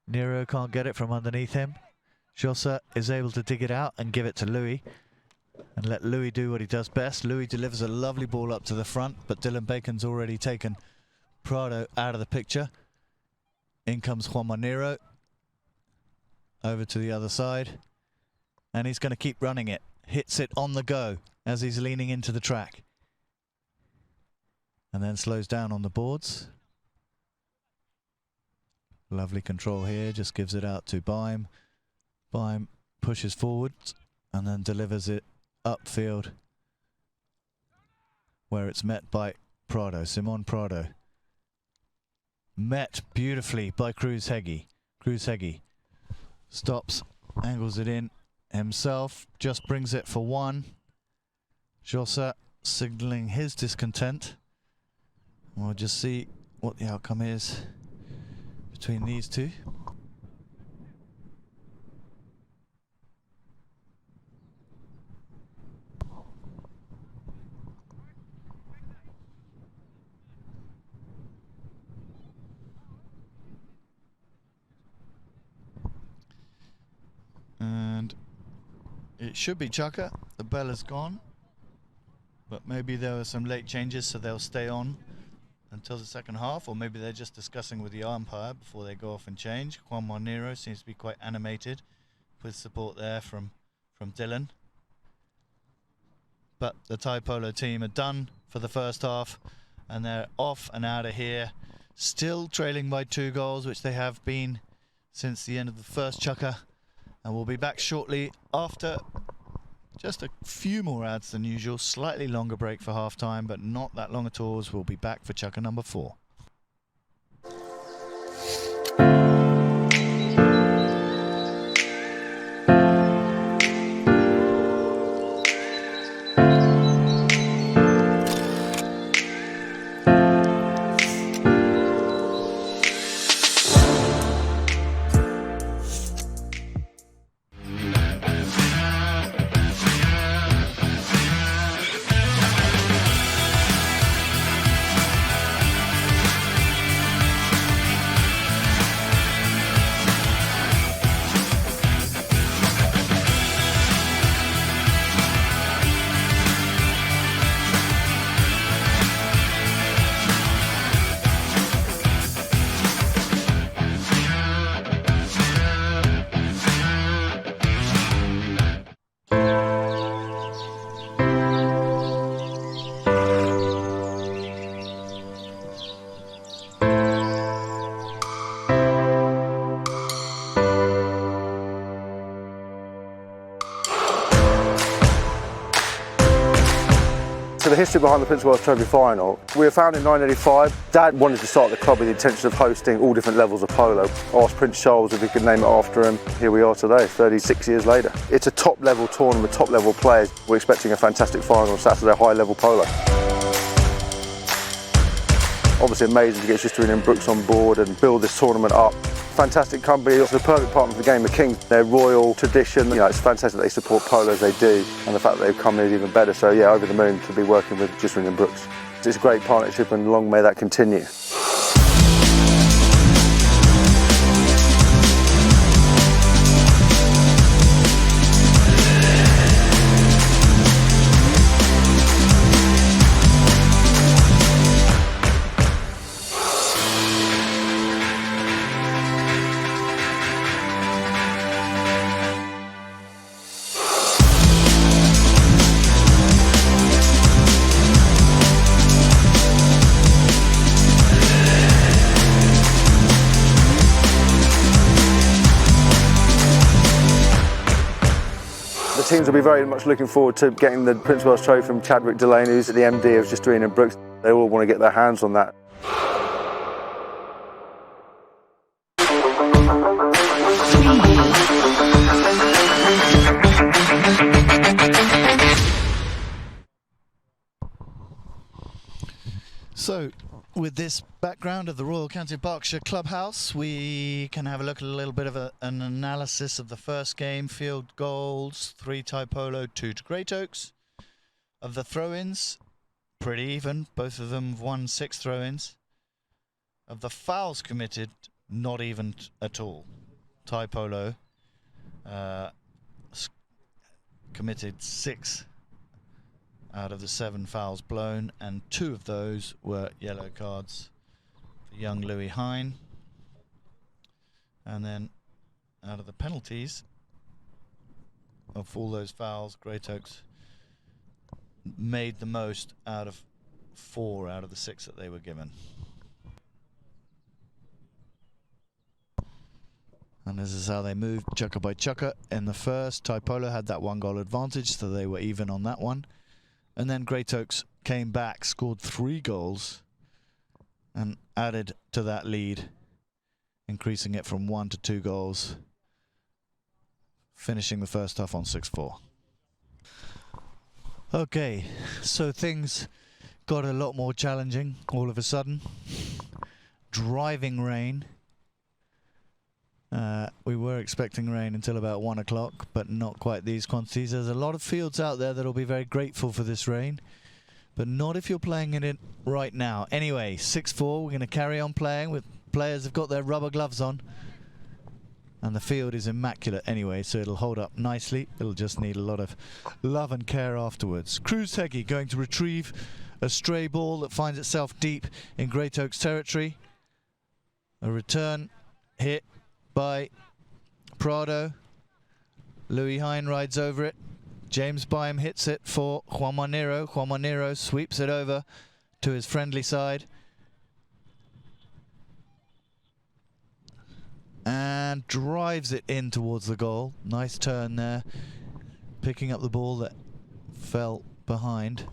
Nero can't get it from underneath him. Jossa is able to dig it out and give it to Louis. And let Louis do what he does best. Louis delivers a lovely ball up to the front, but Dylan Bacon's already taken Prado out of the picture. In comes Juan Monero. Over to the other side. And he's going to keep running it. Hits it on the go as he's leaning into the track. And then slows down on the boards. Lovely control here. Just gives it out to Baim. Baim pushes forward and then delivers it upfield, where it's met by Prado, Simon Prado. Met beautifully by Cruz Heggie. Cruz Heggie stops, angles it in himself, just brings it for one. Jossa signalling his discontent. We'll just see what the outcome is between these two. And it should be Chaka. The bell is gone, but maybe there were some late changes, so they'll stay on until the second half, or maybe they're just discussing with the umpire before they go off and change. Juan Monero seems to be quite animated with support there from Dylan. But the Thai Polo team are done for the first half, and they're off and out of here, still trailing by 2 goals, which they have been since the end of the first Chukka. And we'll be back shortly after just a few more ads than usual. Slightly longer break for half time, but not that long at all, as we'll be back for Chukka number 4. So the history behind the Prince of Wales Trophy final, we were founded in 1985. Dad wanted to start the club with the intention of hosting all different levels of polo. Asked Prince Charles if he could name it after him. Here we are today, 36 years later. It's a top level tournament, top level players. We're expecting a fantastic final Saturday, high level polo. Obviously amazing to get Justine and Brooks on board and build this tournament up. Fantastic company, it's the perfect partner for the game of King. Their royal tradition, it's fantastic they support polo as they do, and the fact that they've come in is even better. So yeah, over the moon to be working with Justine and Brooks. It's a great partnership and long may that continue. The teams will be very much looking forward to getting the Prince Wales Trophy from Chadwick Delaney, who's the MD of Justine and Brooks. They all want to get their hands on that. So, with this background of the Royal County of Berkshire Clubhouse, we can have a look at a little bit of an analysis of the first game. Field goals, 3 Thai Polo, 2 to Great Oaks. Of the throw-ins, pretty even. Both of them have won 6 throw-ins. Of the fouls committed, not even at all. Thai Polo committed 6 out of the 7 fouls blown, and 2 of those were yellow cards for young Louis Hine. And then out of the penalties of all those fouls, Great Oaks made the most out of 4 out of the 6 that they were given. And this is how they moved chukker by chukker. In the first, Thai Polo had that 1 goal advantage, so they were even on that one. And then Great Oaks came back, scored 3 goals, and added to that lead, increasing it from 1 to 2 goals, finishing the first half on 6-4. Okay, so things got a lot more challenging all of a sudden. Driving rain. We were expecting rain until about 1 o'clock, but not quite these quantities. There's a lot of fields out there that'll be very grateful for this rain, but not if you're playing in it right now. Anyway, 6-4, we're going to carry on playing with players who've got their rubber gloves on, and the field is immaculate anyway, so it'll hold up nicely. It'll just need a lot of love and care afterwards. Cruz Heggie going to retrieve a stray ball that finds itself deep in Great Oaks territory. A return hit by Prado. Louis Hine rides over it. James Byam hits it for Juan Monero. Juan Monero sweeps it over to his friendly side. And drives it in towards the goal. Nice turn there. Picking up the ball that fell behind.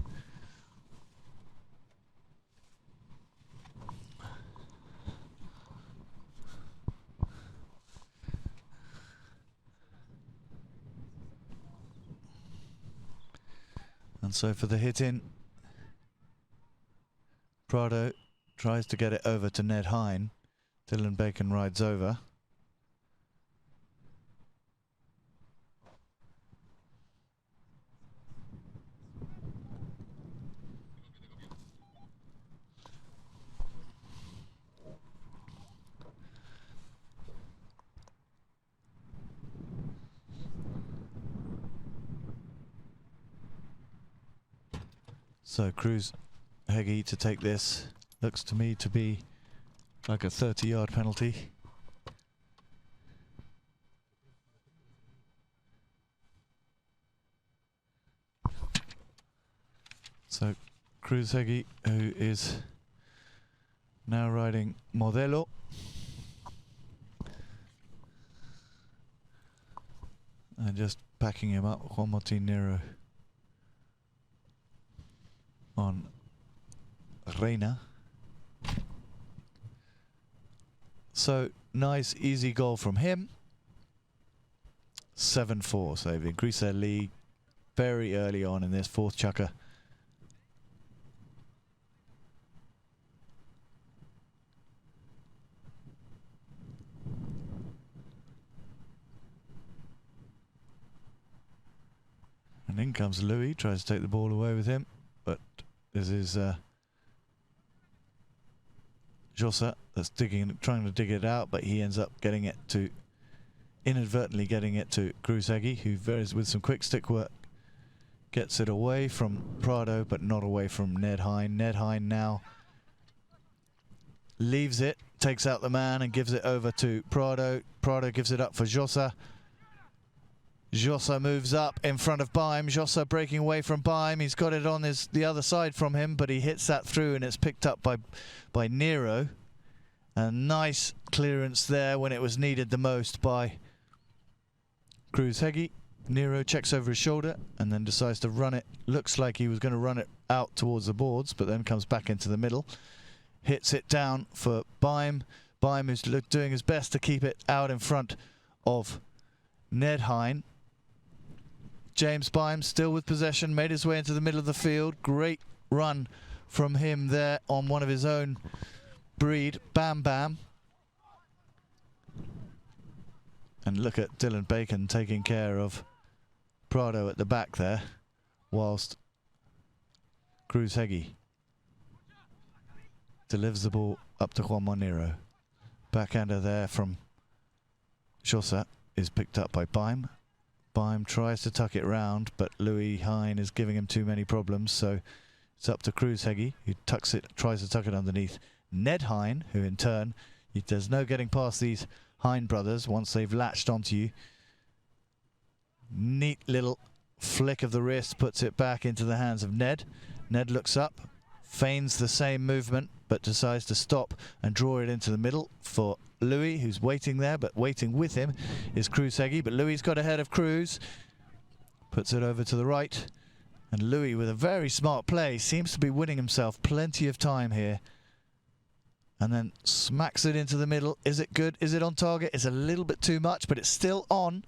And so for the hit in, Prado tries to get it over to Ned Hine. Dylan Bacon rides over. So Cruz Heggie to take this. Looks to me to be like a 30-yard penalty. So Cruz Heggie, who is now riding Modelo. And just backing him up, Juan Martin Nero on Reina. So nice easy goal from him. 7-4, so they've increased their lead very early on in this 4th chukker. And in comes Louis, tries to take the ball away with him, but this is Jossa that's trying to dig it out, but he ends up getting it to, inadvertently getting it to Cruz Heggie, who with some quick stick work gets it away from Prado, but not away from Ned Hine. Ned Hine now leaves it, takes out the man and gives it over to Prado. Prado gives it up for Jossa. Jossa moves up in front of Byam. Jossa breaking away from Byam. He's got it on the other side from him, but he hits that through and it's picked up by Nero. A nice clearance there when it was needed the most by Cruz Heggie. Nero checks over his shoulder and then decides to run it. Looks like he was going to run it out towards the boards, but then comes back into the middle. Hits it down for Baim. Baim who's doing his best to keep it out in front of Ned Hine. James Baim still with possession, made his way into the middle of the field. Great run from him there on one of his own breed, Bam Bam. And look at Dylan Bacon taking care of Prado at the back there, whilst Cruz Heggie delivers the ball up to Juan Monero. Backhander there from Josa is picked up by Baim. Baim tries to tuck it round, but Louis Hine is giving him too many problems, so it's up to Cruz Heggie, who tries to tuck it underneath Ned Hine, who in turn, there's no getting past these Hine brothers once they've latched onto you. Neat little flick of the wrist, puts it back into the hands of Ned. Ned looks up, feigns the same movement, but decides to stop and draw it into the middle for Louis, who's waiting there, but waiting with him is Cruz Heggie. But Louis got ahead of Cruz, puts it over to the right, and Louis, with a very smart play, seems to be winning himself plenty of time here. And then smacks it into the middle. Is it good? Is it on target? It's a little bit too much, but it's still on.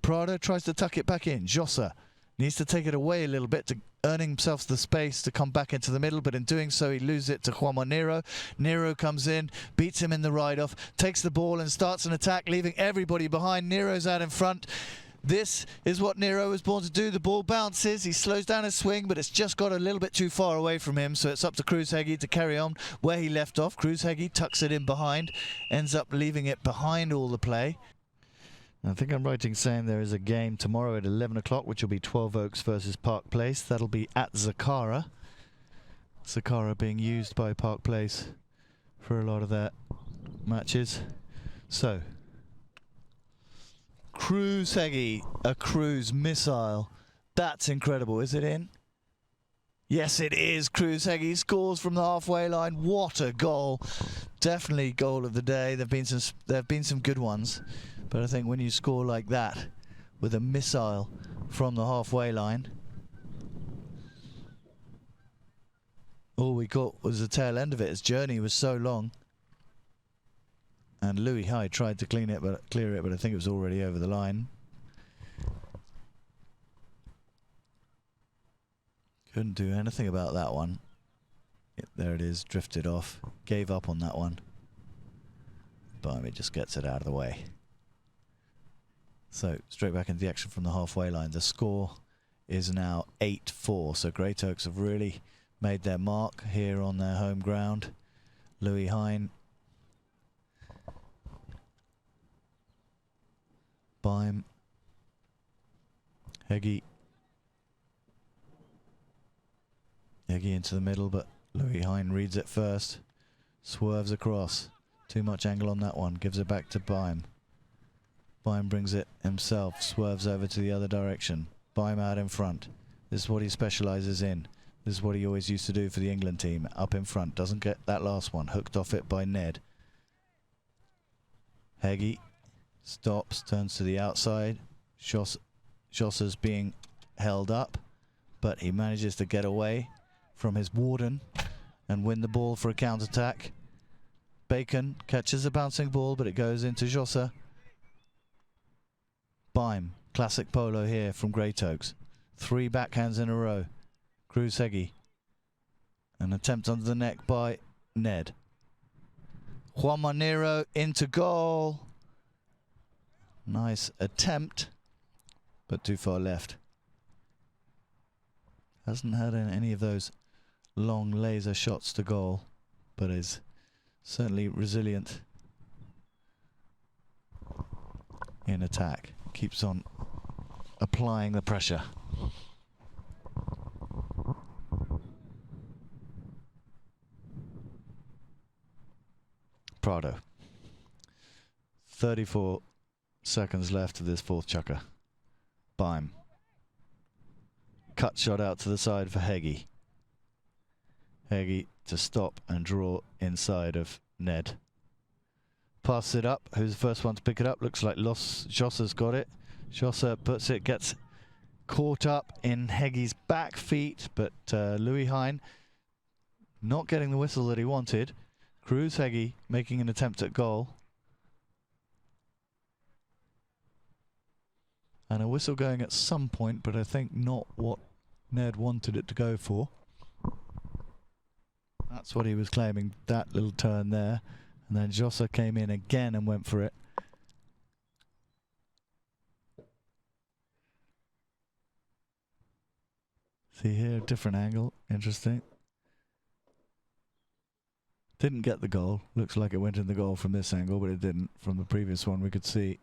Prado tries to tuck it back in. Josa needs to take it away a little bit to earn himself the space to come back into the middle, but in doing so he loses it to Juan Nero. Nero comes in, beats him in the ride-off, takes the ball and starts an attack, leaving everybody behind. Nero's out in front. This is what Nero was born to do. The ball bounces, he slows down his swing, but it's just got a little bit too far away from him, so it's up to Cruz Heggie to carry on where he left off. Cruz Heggie tucks it in behind, ends up leaving it behind all the play. I think I'm right in saying there is a game tomorrow at 11 o'clock, which will be 12 Oaks versus Park Place. That'll be at Zakara. Zakara being used by Park Place for a lot of their matches. So, Cruz Heggie, a cruise missile. That's incredible. Is it in? Yes, it is. Cruz Heggie scores from the halfway line. What a goal. Definitely goal of the day. There have been some good ones. But I think when you score like that, with a missile from the halfway line, all we got was the tail end of it. His journey was so long. And Louis Hyde tried to clear it, but I think it was already over the line. Couldn't do anything about that one. There it is, drifted off. Gave up on that one. But it just gets it out of the way. So, straight back into the action from the halfway line. The score is now 8-4. So, Great Oaks have really made their mark here on their home ground. Louis Hine. Baim. Heggie. Heggie into the middle, but Louis Hine reads it first. Swerves across. Too much angle on that one. Gives it back to Baim. Baim brings it himself, swerves over to the other direction. Baim out in front. This is what he specialises in. This is what he always used to do for the England team. Up in front. Doesn't get that last one. Hooked off it by Ned. Heggie stops, turns to the outside. Josa's being held up, but he manages to get away from his warden and win the ball for a counter-attack. Bacon catches a bouncing ball, but it goes into Josa. Baim, classic polo here from Great Oaks. 3 backhands in a row. Cruz Heggie. An attempt under the neck by Ned. Juan Monero into goal. Nice attempt, but too far left. Hasn't had any of those long laser shots to goal, but is certainly resilient in attack. Keeps on applying the pressure. Prado. 34 seconds left of this fourth chukker. Baim. Cut shot out to the side for Heggie. Heggie to stop and draw inside of Ned. Passes it up. Who's the first one to pick it up? Looks like Jossa's got it. Jossa puts it, gets caught up in Heggie's back feet, but Louis Hine not getting the whistle that he wanted. Cruz Heggie making an attempt at goal. And a whistle going at some point, but I think not what Ned wanted it to go for. That's what he was claiming, that little turn there. And then Jossa came in again and went for it. See here, different angle, interesting. Didn't get the goal. Looks like it went in the goal from this angle, but it didn't. From the previous one we could see.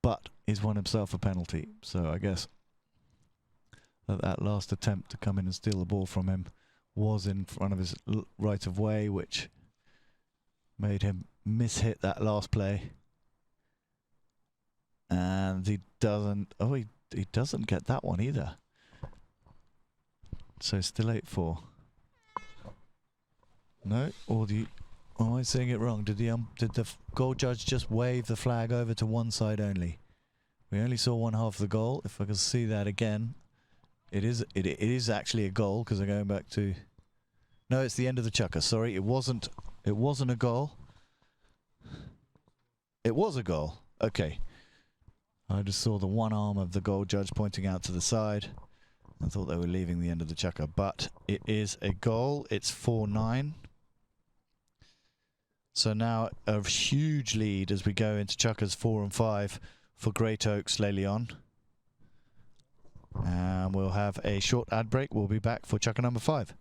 But he's won himself a penalty, so I guess that last attempt to come in and steal the ball from him was in front of his right of way, which made him miss-hit that last play. And he doesn't, oh, he doesn't get that one either. So still 8-4. No, or am I saying it wrong? Did the goal judge just wave the flag over to one side only? We only saw one half of the goal. If I can see that again, it is actually a goal, because I'm going back to. No, it's the end of the chukker. Sorry, it wasn't a goal. It was a goal. Okay. I just saw the one arm of the goal judge pointing out to the side. I thought they were leaving the end of the chukker, but it is a goal. It's 4-9. So now a huge lead as we go into chukkers 4 and 5 for Great Oaks Le Lyon. And we'll have a short ad break. We'll be back for chukker number 5.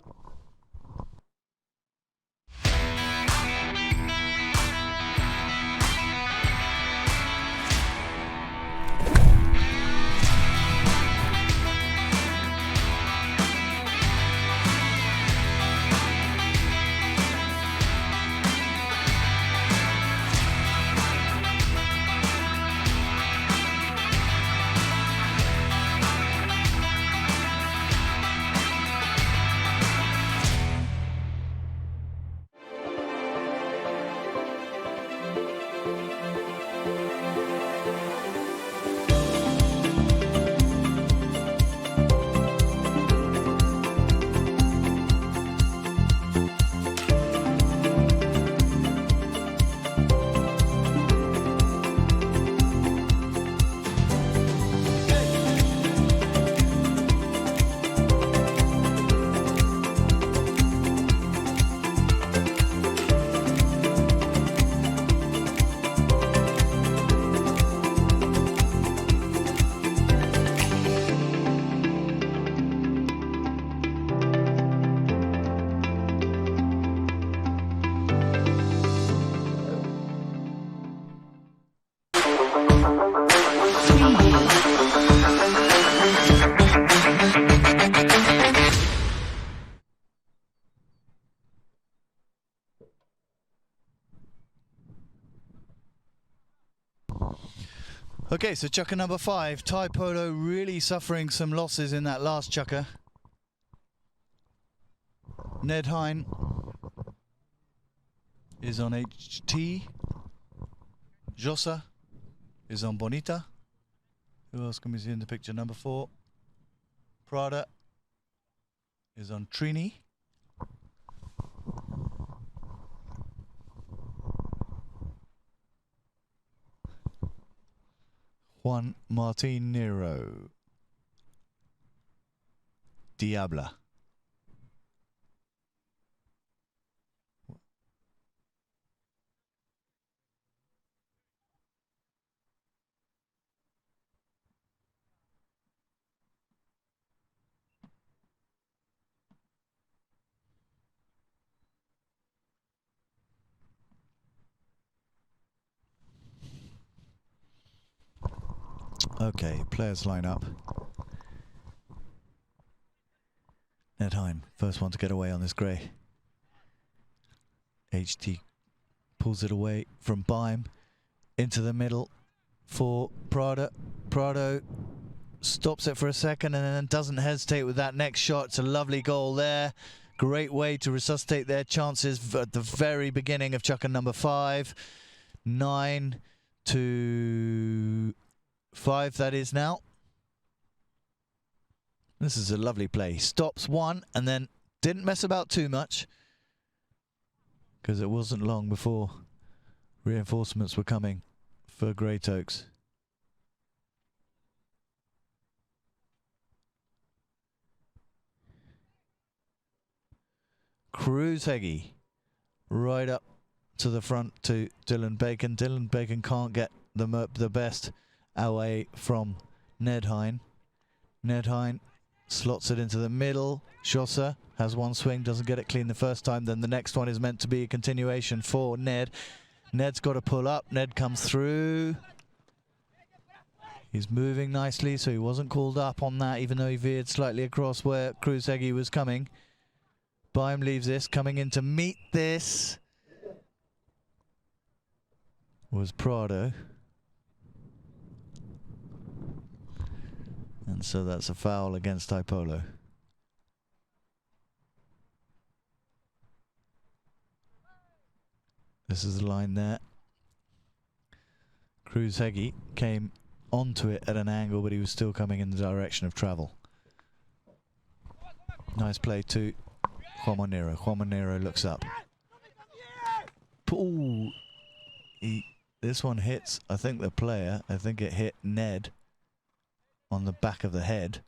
Okay, so chukker number 5, Thai Polo really suffering some losses in that last chukker. Ned Hine is on HT. Jossa is on Bonita. Who else can we see in the picture? Number 4. Prada is on Trini. Juan Martinero. Diabla. Okay, players line up. Ned Hine, first one to get away on this grey. HT pulls it away from Bime into the middle for Prada. Prado stops it for a second and then doesn't hesitate with that next shot. It's a lovely goal there. Great way to resuscitate their chances at the very beginning of chukker number 5. 9 to 5 that is now. This is a lovely play. Stops one and then didn't mess about too much, because it wasn't long before reinforcements were coming for Great Oaks. Cruz Heggie right up to the front to Dylan Bacon. Dylan Bacon can't get the best away from Ned Hine. Ned Hine slots it into the middle. Jossa has one swing, doesn't get it clean the first time. Then the next one is meant to be a continuation for Ned. Ned's got to pull up. Ned comes through. He's moving nicely, so he wasn't called up on that, even though he veered slightly across where Cruz Heggie was coming. Baim leaves this. Coming in to meet this was Prado. And so that's a foul against Polo. This is the line there. Cruz Heggie came onto it at an angle, but he was still coming in the direction of travel. Nice play to Juan Monero. Juan Monero looks up. Ooh. This one hits, I think, the player. I think it hit Ned on the back of the head.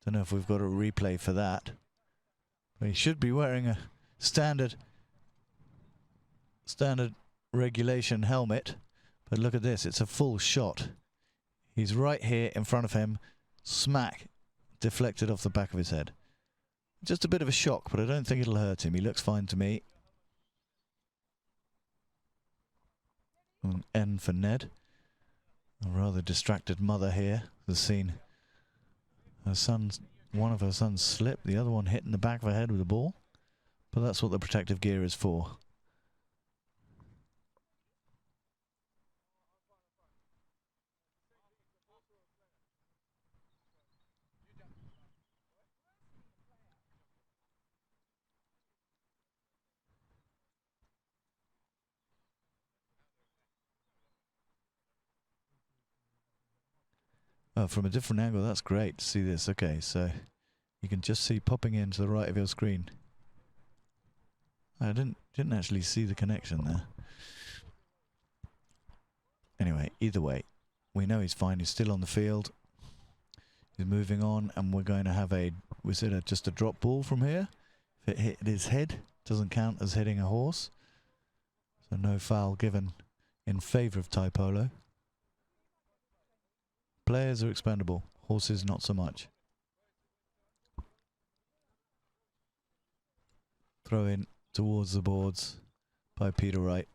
Don't know if we've got a replay for that. But he should be wearing a standard regulation helmet. But look at this, it's a full shot. He's right here in front of him. Smack. Deflected off the back of his head. Just a bit of a shock, but I don't think it'll hurt him. He looks fine to me. An N for Ned. A rather distracted mother here has seen her son's, one of her sons slip, the other one hit in the back of her head with a ball. But that's what the protective gear is for. Oh, from a different angle, that's great to see this. Okay, so you can just see popping in to the right of your screen. I didn't actually see the connection there. Anyway, either way, we know he's fine. He's still on the field. He's moving on, and we're going to have a, was it just a drop ball from here? If it hit his head, doesn't count as hitting a horse. So no foul given in favour of Polo. Players are expendable, horses not so much. Throw in towards the boards by Peter Wright.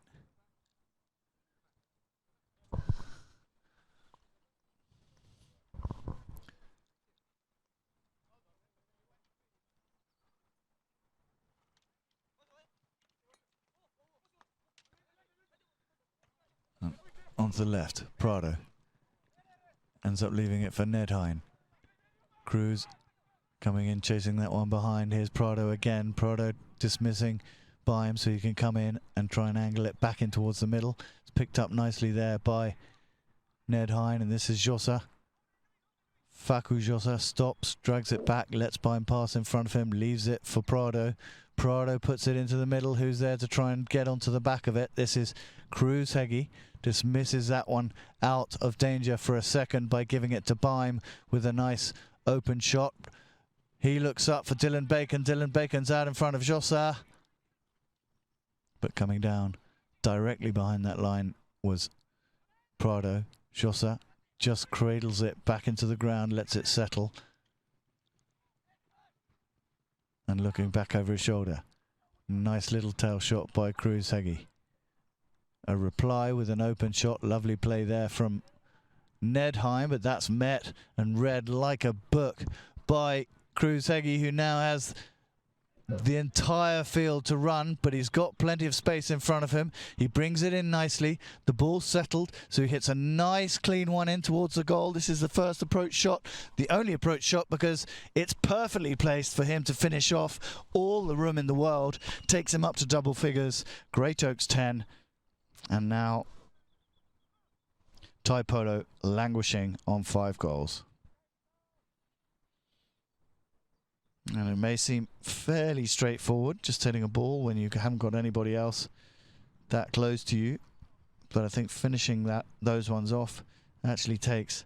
Onto the left, Prado. Ends up leaving it for Ned Hine. Cruz coming in, chasing that one behind. Here's Prado again. Prado dismissing Baim so he can come in and try and angle it back in towards the middle. It's picked up nicely there by Ned Hine, and this is Jossa. Facu Jossa stops, drags it back, lets Baim pass in front of him, leaves it for Prado. Prado puts it into the middle. Who's there to try and get onto the back of it? This is Cruz Heggie. Dismisses that one out of danger for a second by giving it to Baim with a nice open shot. He looks up for Dylan Bacon. Dylan Bacon's out in front of Jossa. But coming down directly behind that line was Prado. Jossa just cradles it back into the ground, lets it settle. And looking back over his shoulder. Nice little tail shot by Cruz Heggie. A reply with an open shot. Lovely play there from Ned Hine, but that's met and read like a book by Cruz Heggie, who now has the entire field to run, but he's got plenty of space in front of him. He brings it in nicely. The ball's settled, so he hits a nice clean one in towards the goal. This is the first approach shot, the only approach shot, because it's perfectly placed for him to finish off. All the room in the world, takes him up to double figures. Great Oaks 10, and now Thai Polo languishing on 5 goals. And it may seem fairly straightforward, just hitting a ball when you haven't got anybody else that close to you. But I think finishing those ones off actually takes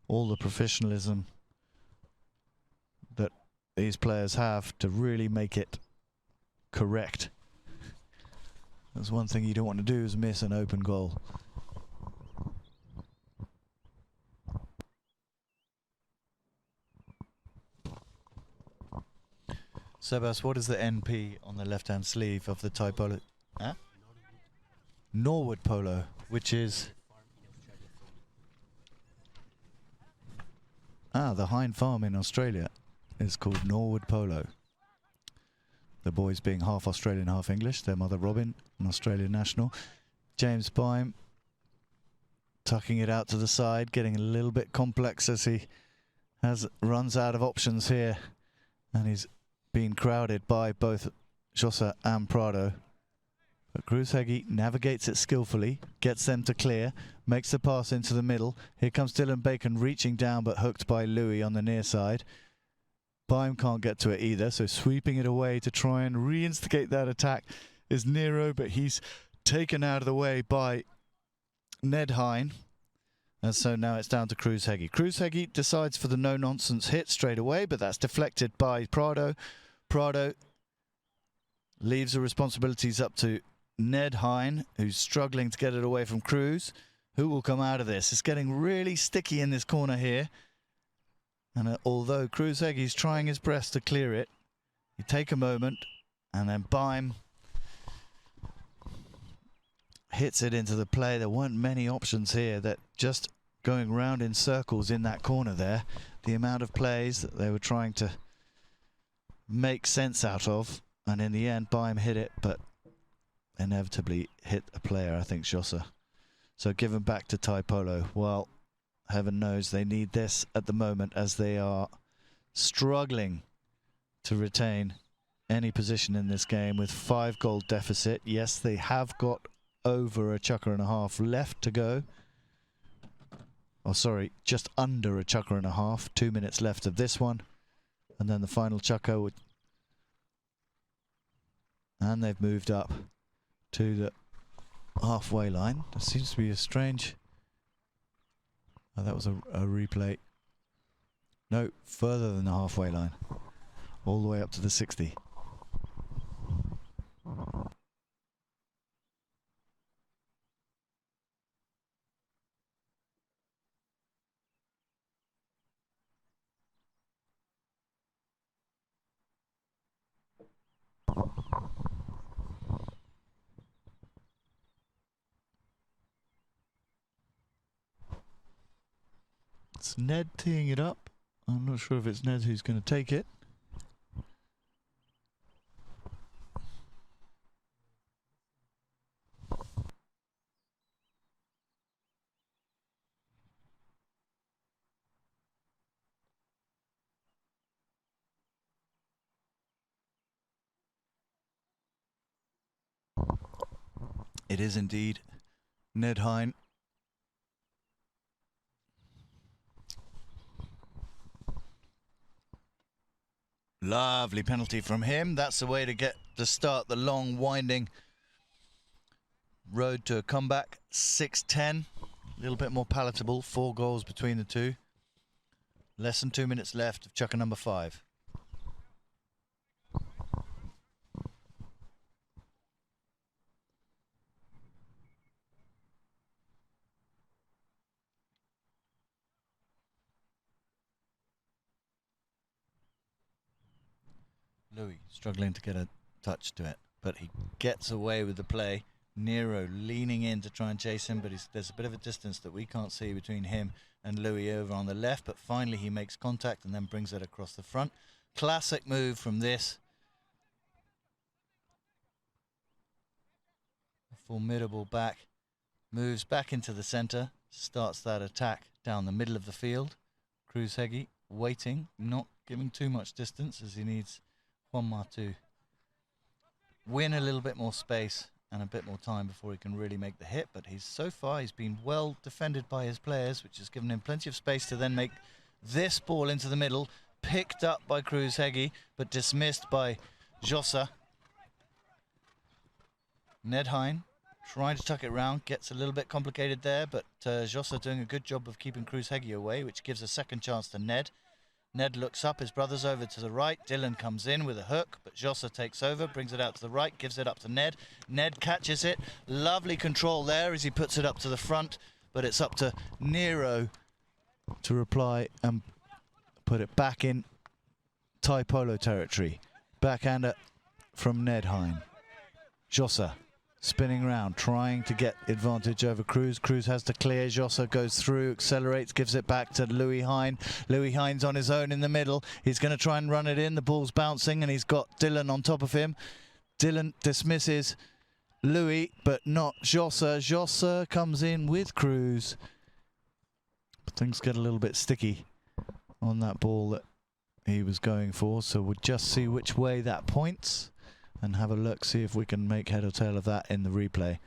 all the professionalism that these players have to really make it correct. That's one thing you don't want to do, is miss an open goal. Sebas, what is the NP on the left-hand sleeve of the Thai Polo? Huh? Norwood Polo, which is... the Hind Farm in Australia is called Norwood Polo. The boys being half Australian, half English. Their mother Robin, an Australian national. James Byme tucking it out to the side, getting a little bit complex as he runs out of options here. And he's being crowded by both Jossa and Prado. But Cruz-Heggie navigates it skillfully, gets them to clear, makes the pass into the middle. Here comes Dylan Bacon reaching down, but hooked by Louis on the near side. Byme can't get to it either, so sweeping it away to try and reinstigate that attack is Nero, but he's taken out of the way by Ned Hine. And so now it's down to Cruz-Heggie. Cruz-Heggie decides for the no-nonsense hit straight away, but that's deflected by Prado. Prado leaves the responsibilities up to Ned Hine, who's struggling to get it away from Cruz. Who will come out of this? It's getting really sticky in this corner here. And although Cruz-Heggie's trying his best to clear it, you take a moment, and then Byme hits it into the play. There weren't many options here, that just going round in circles in that corner there. The amount of plays that they were trying to make sense out of, and in the end Byme hit it, but inevitably hit a player, I think Jossa. So given back to Thai Polo. Well, heaven knows they need this at the moment, as they are struggling to retain any position in this game with 5-goal deficit. Yes, they have got over a chukker and a half left to go. Oh, sorry, just under a chukker and a half. 2 minutes left of this one. And then the final chukker would... And they've moved up to the halfway line. There seems to be a strange... Oh, that was a replay. No, further than the halfway line. All the way up to the 60. It's Ned teeing it up. I'm not sure if it's Ned who's going to take it. It is indeed Ned Hine. Lovely penalty from him. That's the way to start the long, winding road to a comeback. 6-10. A little bit more palatable. 4 goals between the two. Less than 2 minutes left of chukker number 5. Louis struggling to get a touch to it, but he gets away with the play. Nero leaning in to try and chase him, but there's a bit of a distance that we can't see between him and Louis over on the left, but finally he makes contact and then brings it across the front. Classic move from this formidable back, moves back into the centre, starts that attack down the middle of the field. Cruz Heggie waiting, not giving too much distance as he needs Juanma to win a little bit more space and a bit more time before he can really make the hit. But he's been well defended by his players, which has given him plenty of space to then make this ball into the middle, picked up by Cruz Heggie, but dismissed by Jossa. Ned Hine trying to tuck it round, gets a little bit complicated there, but Jossa doing a good job of keeping Cruz Heggie away, which gives a second chance to Ned. Ned looks up, his brother's over to the right. Dylan comes in with a hook, but Jossa takes over, brings it out to the right, gives it up to Ned. Ned catches it. Lovely control there as he puts it up to the front, but it's up to Nero to reply and put it back in Thai Polo territory. Backhander from Ned Hine. Jossa spinning round, trying to get advantage over Cruz. Cruz has to clear. Jossa goes through, accelerates, gives it back to Louis Hine. Louis Hine's on his own in the middle. He's going to try and run it in. The ball's bouncing and he's got Dylan on top of him. Dylan dismisses Louis, but not Jossa. Jossa comes in with Cruz. But things get a little bit sticky on that ball that he was going for, so we'll just see which way that points and have a look, see if we can make head or tail of that in the replay.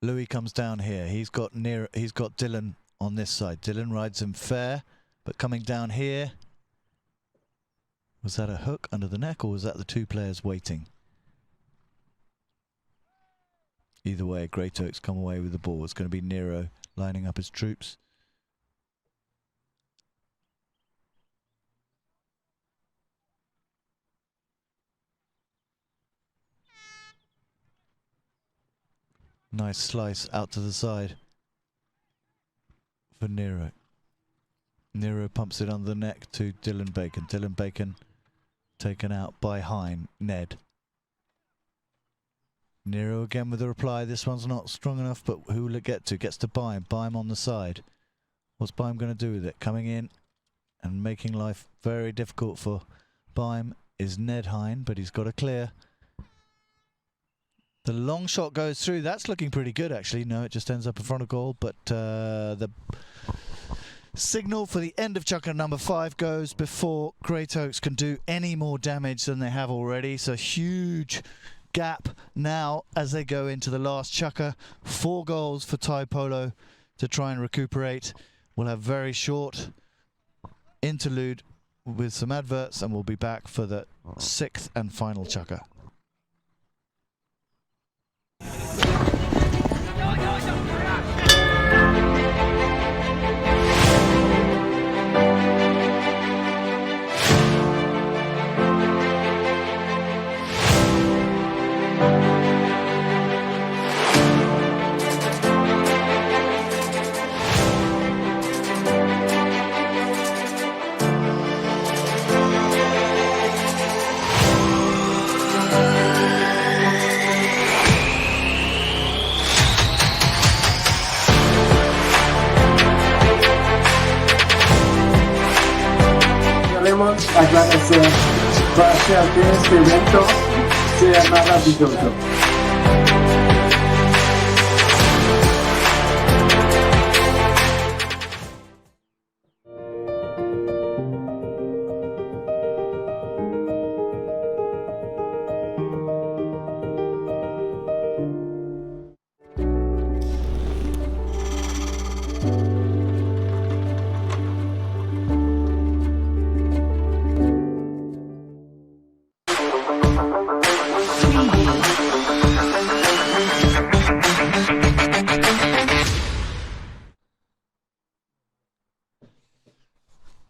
Louis comes down here. He's got Dylan on this side. Dylan rides him fair, but coming down here. Was that a hook under the neck, or was that the two players waiting? Either way, Great Oaks come away with the ball. It's going to be Nero lining up his troops. Nice slice out to the side for Nero. Nero pumps it under the neck to Dylan Bacon. Dylan Bacon taken out by Hine. Ned. Nero again with a reply. This one's not strong enough, but who will it get to? Gets to Baim. Baim on the side. What's Baim going to do with it? Coming in and making life very difficult for Baim is Ned Hine, but he's got to clear. The long shot goes through. That's looking pretty good, actually. No, it just ends up in front of goal. But the signal for the end of chukker number 5 goes before Great Oaks can do any more damage than they have already. So huge gap now as they go into the last chukker. 4 goals for Thai Polo to try and recuperate. We'll have very short interlude with some adverts, and we'll be back for the 6th and final chukker. Agradecer bastante este evento, sea maravilloso.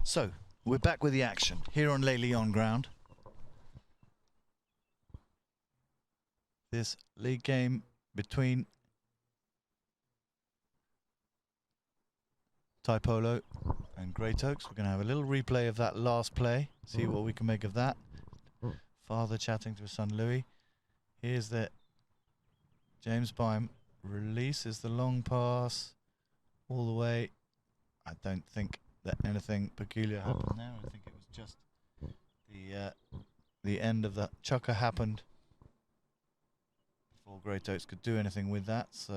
So, we're back with the action here on Les Lions ground. This league game between Thai Polo and Great Oaks. We're going to have a little replay of that last play, see what we can make of that. Father chatting to his son Louis. Here's the James Baim releases the long pass all the way. I don't think that anything peculiar happened there. I think it was just the end of the chukker happened before Great Oaks could do anything with that, so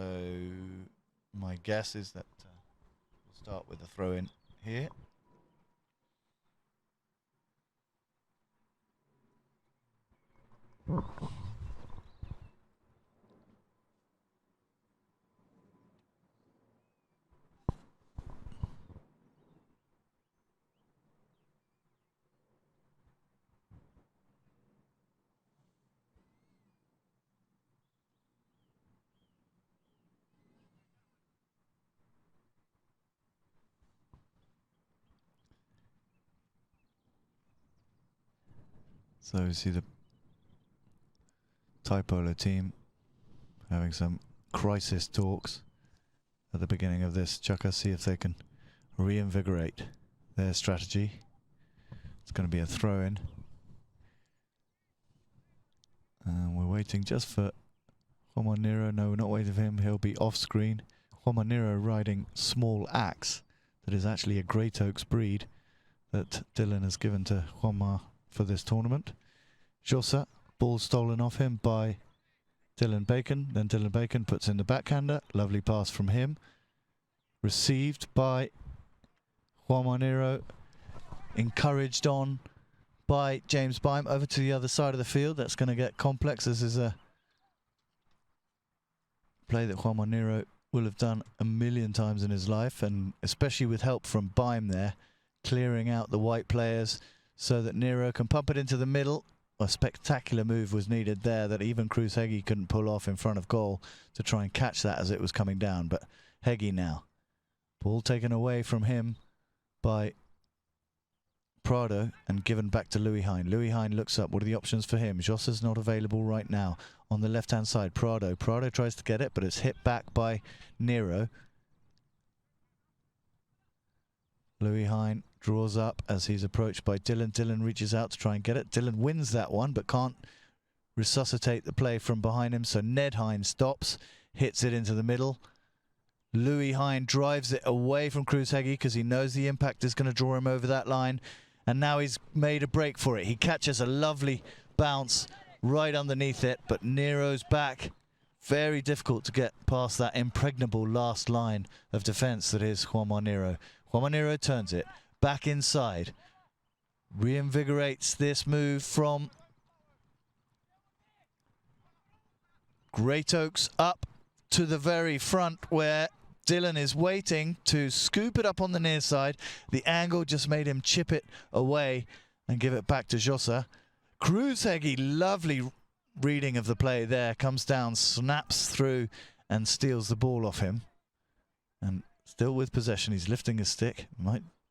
my guess is that we'll start with a throw in here. So you see the Thai Polo team having some crisis talks at the beginning of this Chukka, see if they can reinvigorate their strategy. It's going to be a throw-in. And we're waiting just for Juan Nero. No, we're not waiting for him. He'll be off-screen. Juan Nero riding Small Axe. That is actually a Great Oaks breed that Dylan has given to Juanma for this tournament. Jossa, ball stolen off him by Dylan Bacon. Then Dylan Bacon puts in the backhander. Lovely pass from him. Received by Juan Manero. Encouraged on by James Bime over to the other side of the field. That's going to get complex. This is a play that Juan Manero will have done a million times in his life, and especially with help from Bime there, clearing out the white players so that Nero can pump it into the middle. A spectacular move was needed there that even Cruz Heggie couldn't pull off in front of goal to try and catch that as it was coming down. But Heggie now. Ball taken away from him by Prado and given back to Louis Hine. Louis Hine looks up. What are the options for him? Jossa's not available right now. On the left-hand side, Prado. Prado tries to get it, but it's hit back by Nero. Louis Hine draws up as he's approached by Dylan. Dylan reaches out to try and get it. Dylan wins that one, but can't resuscitate the play from behind him. So Ned Hine stops, hits it into the middle. Louis Hine drives it away from Cruz Heggie because he knows the impact is going to draw him over that line. And now he's made a break for it. He catches a lovely bounce right underneath it, but Nero's back. Very difficult to get past that impregnable last line of defense that is Juan Nero. Juan Nero turns it back inside, reinvigorates this move from Great Oaks up to the very front where Dylan is waiting to scoop it up on the near side. The angle just made him chip it away and give it back to Jossa. Cruz Heggie, lovely reading of the play there, comes down, snaps through and steals the ball off him. And still with possession, he's lifting his stick.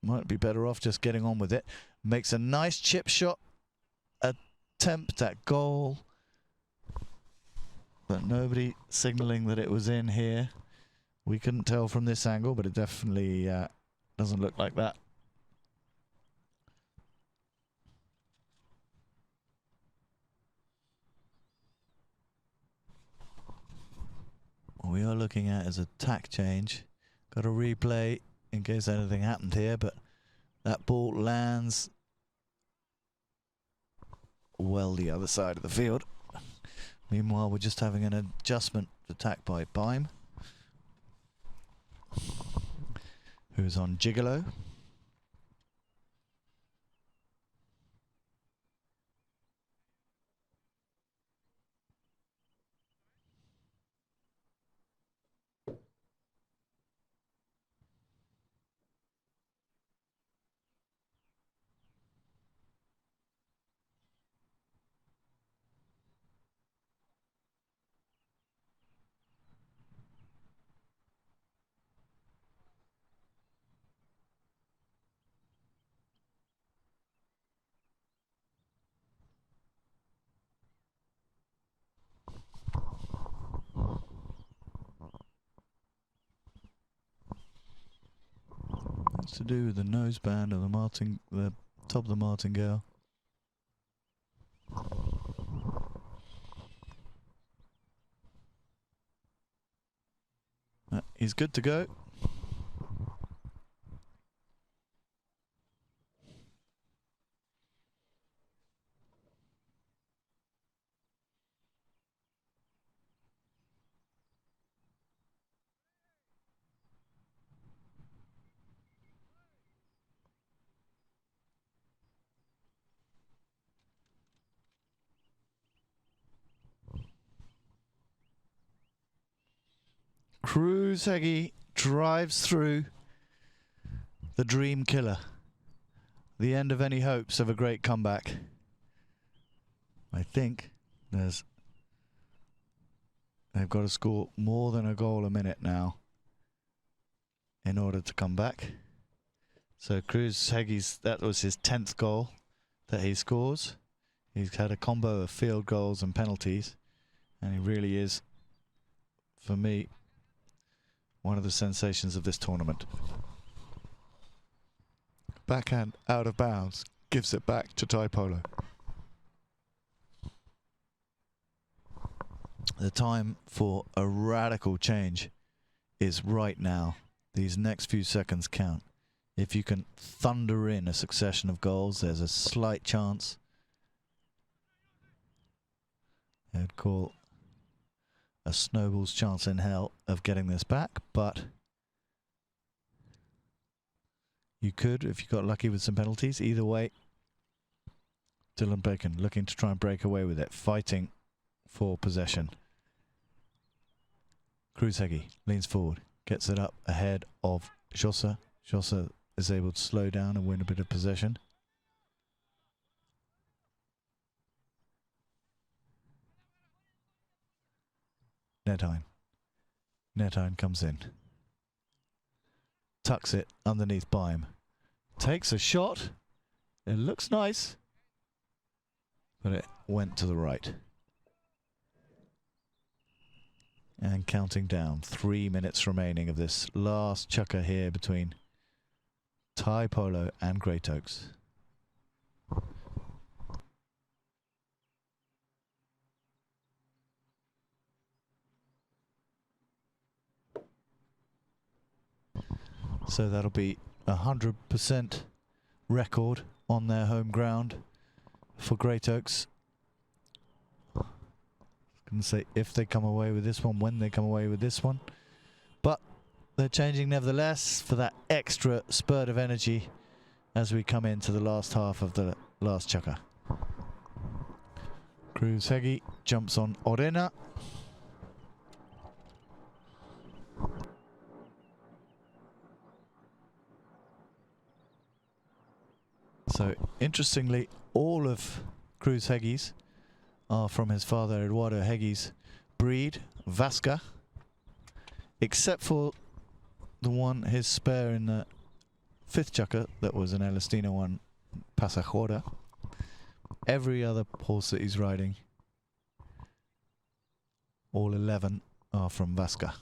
Might be better off just getting on with it. Makes a nice chip shot attempt at goal, but nobody signaling that it was in here. We couldn't tell from this angle, but it definitely doesn't look like that. What we are looking at is a tack change. Got a replay in case anything happened here, but that ball lands well the other side of the field. Meanwhile, we're just having an adjustment attack by Bime, who's on Gigolo. To do with the noseband of the top of the martingale. He's good to go. Kruzhegi drives through the dream killer. The end of any hopes of a great comeback. I think they've got to score more than a goal a minute now in order to come back. So Kruzhegi's, that was his 10th goal that he scores. He's had a combo of field goals and penalties, and he really is, for me, one of the sensations of this tournament. Backhand out of bounds, gives it back to Tai Polo. The time for a radical change is right now. These next few seconds count. If you can thunder in a succession of goals, there's a slight chance. I'd call a snowball's chance in hell of getting this back, but you could if you got lucky with some penalties. Either way, Dylan Bacon looking to try and break away with it, fighting for possession. Kruzhegi leans forward, gets it up ahead of Jossa. Jossa is able to slow down and win a bit of possession. Nettheim. Nettheim comes in. Tucks it underneath Beim. Takes a shot. It looks nice, but it went to the right. And counting down, 3 minutes remaining of this last chukker here between Tai Polo and Great Oaks. So that'll be 100% record on their home ground for Great Oaks. I was going to say if they come away with this one, when they come away with this one. But they're changing nevertheless for that extra spurt of energy as we come into the last half of the last chukker. Kruzhegi jumps on Orena. So interestingly, all of Kruzhegi's are from his father Eduardo Hegi's breed, Vasca, except for the one, his spare in the 5th chukker, that was an Elastino one, Pasajora. Every other horse that he's riding, all 11 are from Vasca.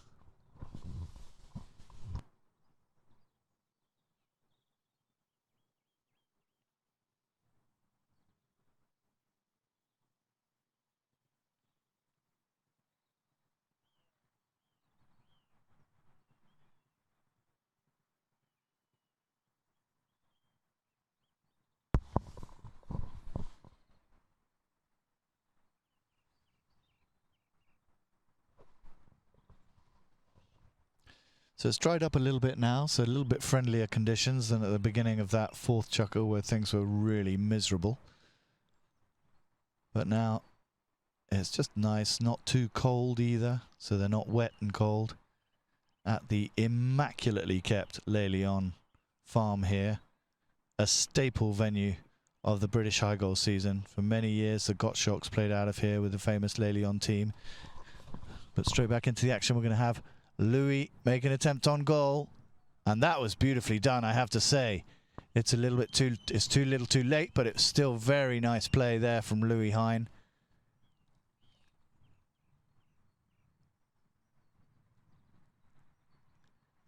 So it's dried up a little bit now, so a little bit friendlier conditions than at the beginning of that 4th chukker where things were really miserable. But now it's just nice, not too cold either, so they're not wet and cold. At the immaculately kept Les Lions farm here, a staple venue of the British High Goal season. For many years the Gottschalks played out of here with the famous Les Lions team. But straight back into the action, we're going to have Louis make an attempt on goal, and that was beautifully done, I have to say. It's a little bit too little too late, but it's still very nice play there from Louis Hein.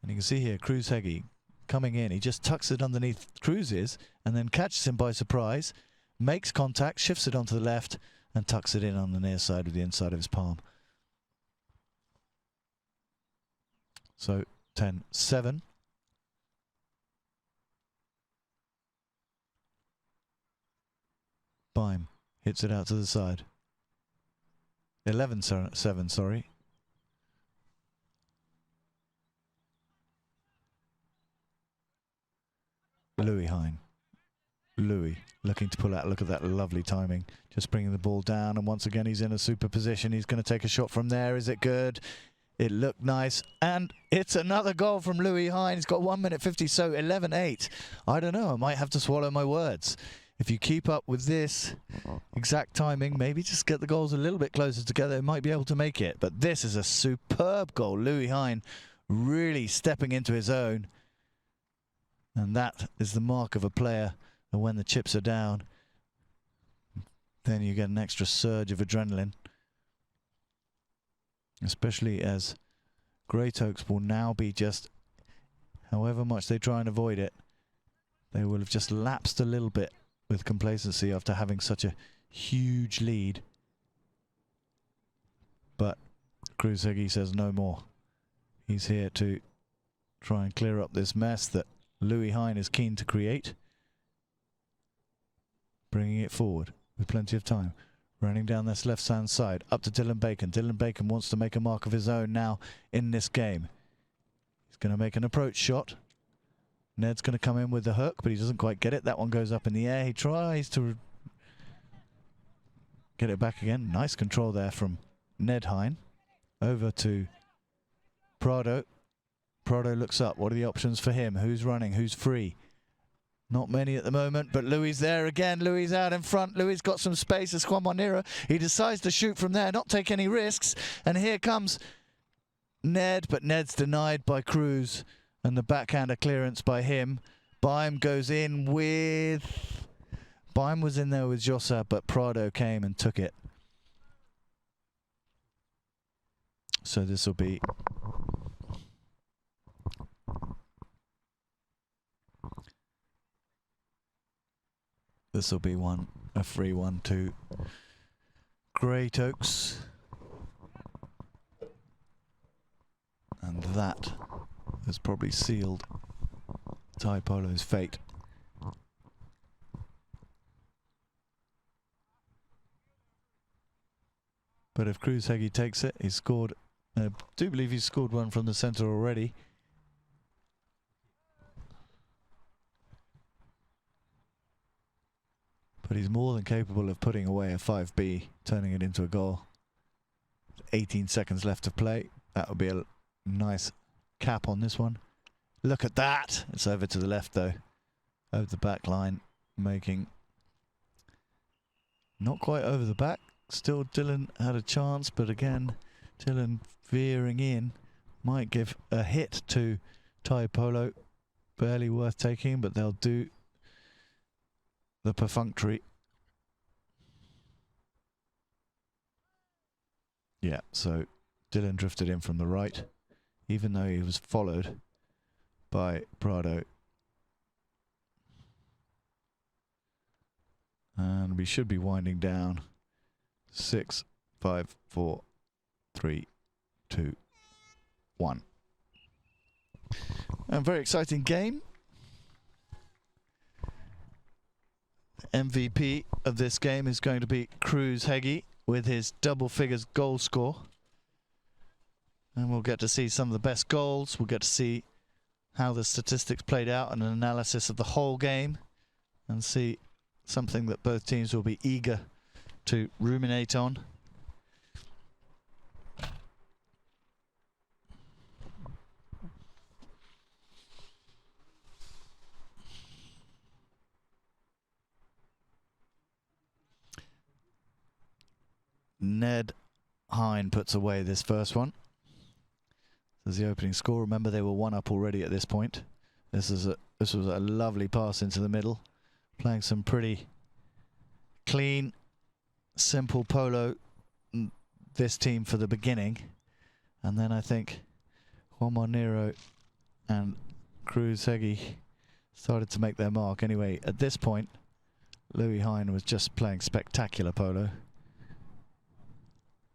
And you can see here Kruzhegi coming in, he just tucks it underneath Cruz's and then catches him by surprise, makes contact, shifts it onto the left and tucks it in on the near side with the inside of his palm. So 10-7. Beim hits it out to the side. 11-7, sorry. Louis Hein. Louis looking to pull out. Look at that lovely timing. Just bringing the ball down, and once again he's in a super position. He's going to take a shot from there. Is it good? It looked nice, and it's another goal from Louis Hine. He's got 1 minute 50, so 11-8. I don't know, I might have to swallow my words. If you keep up with this exact timing, maybe just get the goals a little bit closer together, you might be able to make it. But this is a superb goal. Louis Hine really stepping into his own. And that is the mark of a player. And when the chips are down, then you get an extra surge of adrenaline. Especially as Great Oaks will now be just, however much they try and avoid it, they will have just lapsed a little bit with complacency after having such a huge lead. But Cruz Heggie says no more. He's here to try and clear up this mess that Louis Hine is keen to create. Bringing it forward with plenty of time. Running down this left-hand side, up to Dylan Bacon. Dylan Bacon wants to make a mark of his own now in this game. He's going to make an approach shot. Ned's going to come in with the hook, but he doesn't quite get it. That one goes up in the air. He tries to get it back again. Nice control there from Ned Hine. Over to Prado. Prado looks up. What are the options for him? Who's running? Who's free? Not many at the moment, but Louis there again. Louis out in front. Louis got some space as Juan Monero. He decides to shoot from there, not take any risks. And here comes Ned, but Ned's denied by Cruz. And the backhander clearance by him. Baim goes in with... Baim was in there with Josa, but Prado came and took it. So this will be... This will be a free one to Great Oaks. And that has probably sealed Tai Polo's fate. But if Cruz Heggie takes it, he's scored, I do believe he's scored one from the centre already. But he's more than capable of putting away a 5B, turning it into a goal. 18 seconds left to play. That would be a nice cap on this one. Look at that! It's over to the left though. Over the back line, making... Not quite over the back. Still Dylan had a chance, but again, Dylan veering in. Might give a hit to Tai Polo. Barely worth taking, but they'll do the perfunctory. Yeah, so Dylan drifted in from the right, even though he was followed by Prado. And we should be winding down. 6, 5, 4, 3, 2, 1. A very exciting game. MVP of this game is going to be Cruz Heggie with his double figures goal score. And we'll get to see some of the best goals. We'll get to see how the statistics played out and an analysis of the whole game and see something that both teams will be eager to ruminate on. Ned Hine puts away this first one. There's the opening score. Remember, they were 1 up already at this point. This was a lovely pass into the middle, playing some pretty clean, simple polo, this team for the beginning. And then I think Juan Monero and Cruz Heggie started to make their mark. Anyway, at this point, Louis Hine was just playing spectacular polo.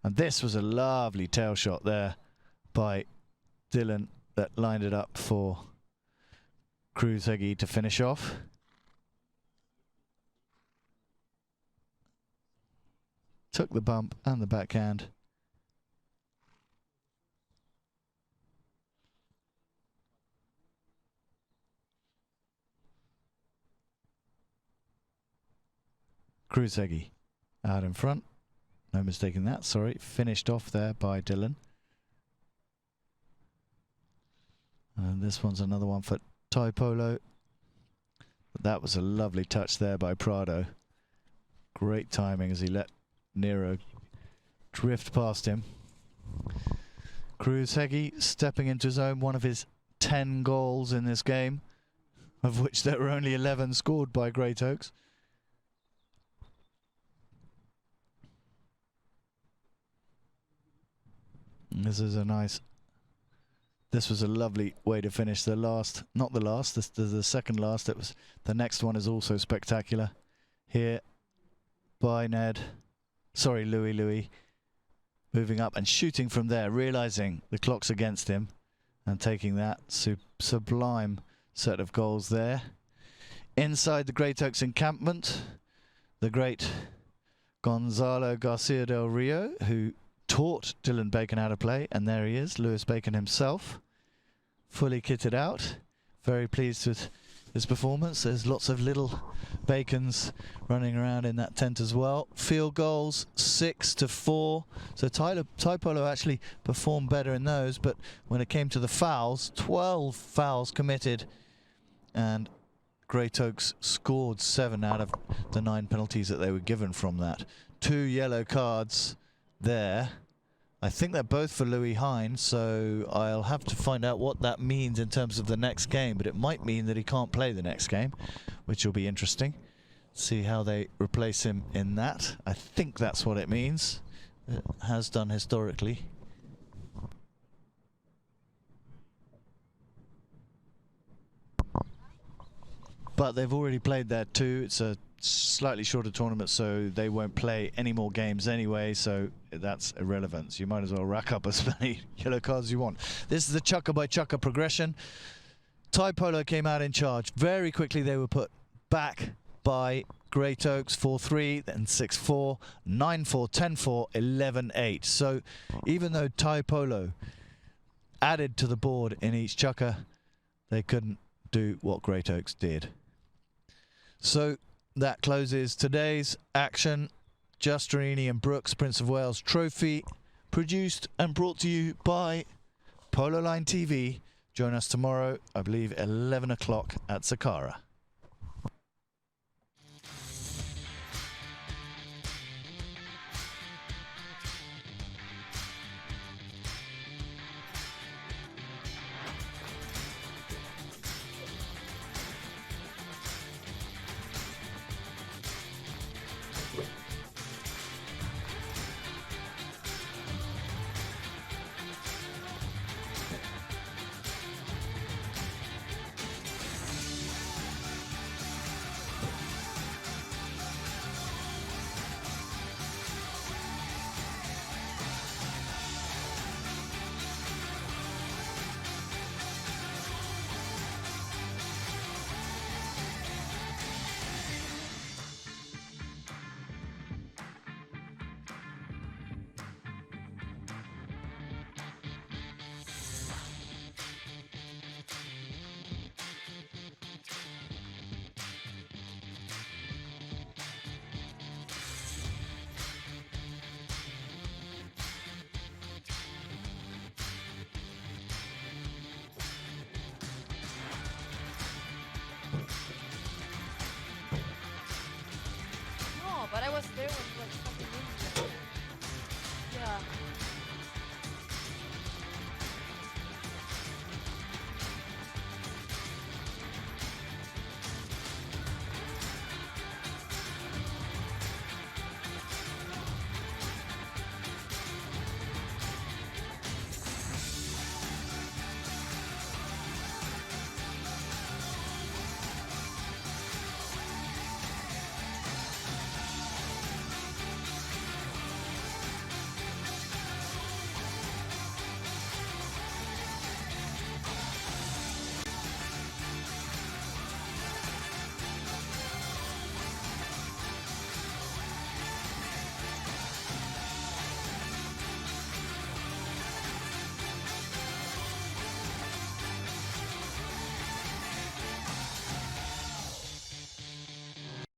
And this was a lovely tail shot there by Dylan that lined it up for Cruz Heggie to finish off. Took the bump and the backhand. Cruz Heggie out in front. No mistaking that, sorry. Finished off there by Dylan. And this one's another one for Thai Polo. But that was a lovely touch there by Prado. Great timing as he let Nero drift past him. Cruz Heggie stepping into his own, one of his 10 goals in this game, of which there were only 11 scored by Great Oaks. This was a lovely way to finish the last, not the last, the second last. It was, the next one is also spectacular. Here by Louis, moving up and shooting from there, realizing the clock's against him and taking that sublime set of goals there. Inside the Great Oaks encampment, the great Gonzalo Garcia del Rio, who taught Dylan Bacon how to play, and there he is, Lewis Bacon himself, fully kitted out. Very pleased with his performance. There's lots of little Bacons running around in that tent as well. Field goals 6-4. So Thai Polo actually performed better in those, but when it came to the fouls, 12 fouls committed, and Great Oaks scored 7 out of the 9 penalties that they were given from that. 2 yellow cards there. I think they're both for Louis Hine, so I'll have to find out what that means in terms of the next game, but it might mean that he can't play the next game, which will be interesting. See how they replace him in that. I think that's what it means. It has done historically. But they've already played there too. It's a slightly shorter tournament, so they won't play any more games anyway, so that's irrelevant. So you might as well rack up as many yellow cards as you want. This is the chukker by chukker progression. Thai Polo came out in charge. Very quickly they were put back by Great Oaks, 4-3, then 6-4, 9-4, 10-4, 11-8. So even though Thai Polo added to the board in each chukker, they couldn't do what Great Oaks did. So that closes today's action. Justerini and Brooks Prince of Wales Trophy, produced and brought to you by Polo Line TV. Join us tomorrow, I believe 11 o'clock at Saqqara. But I was there when like something moved. Yeah.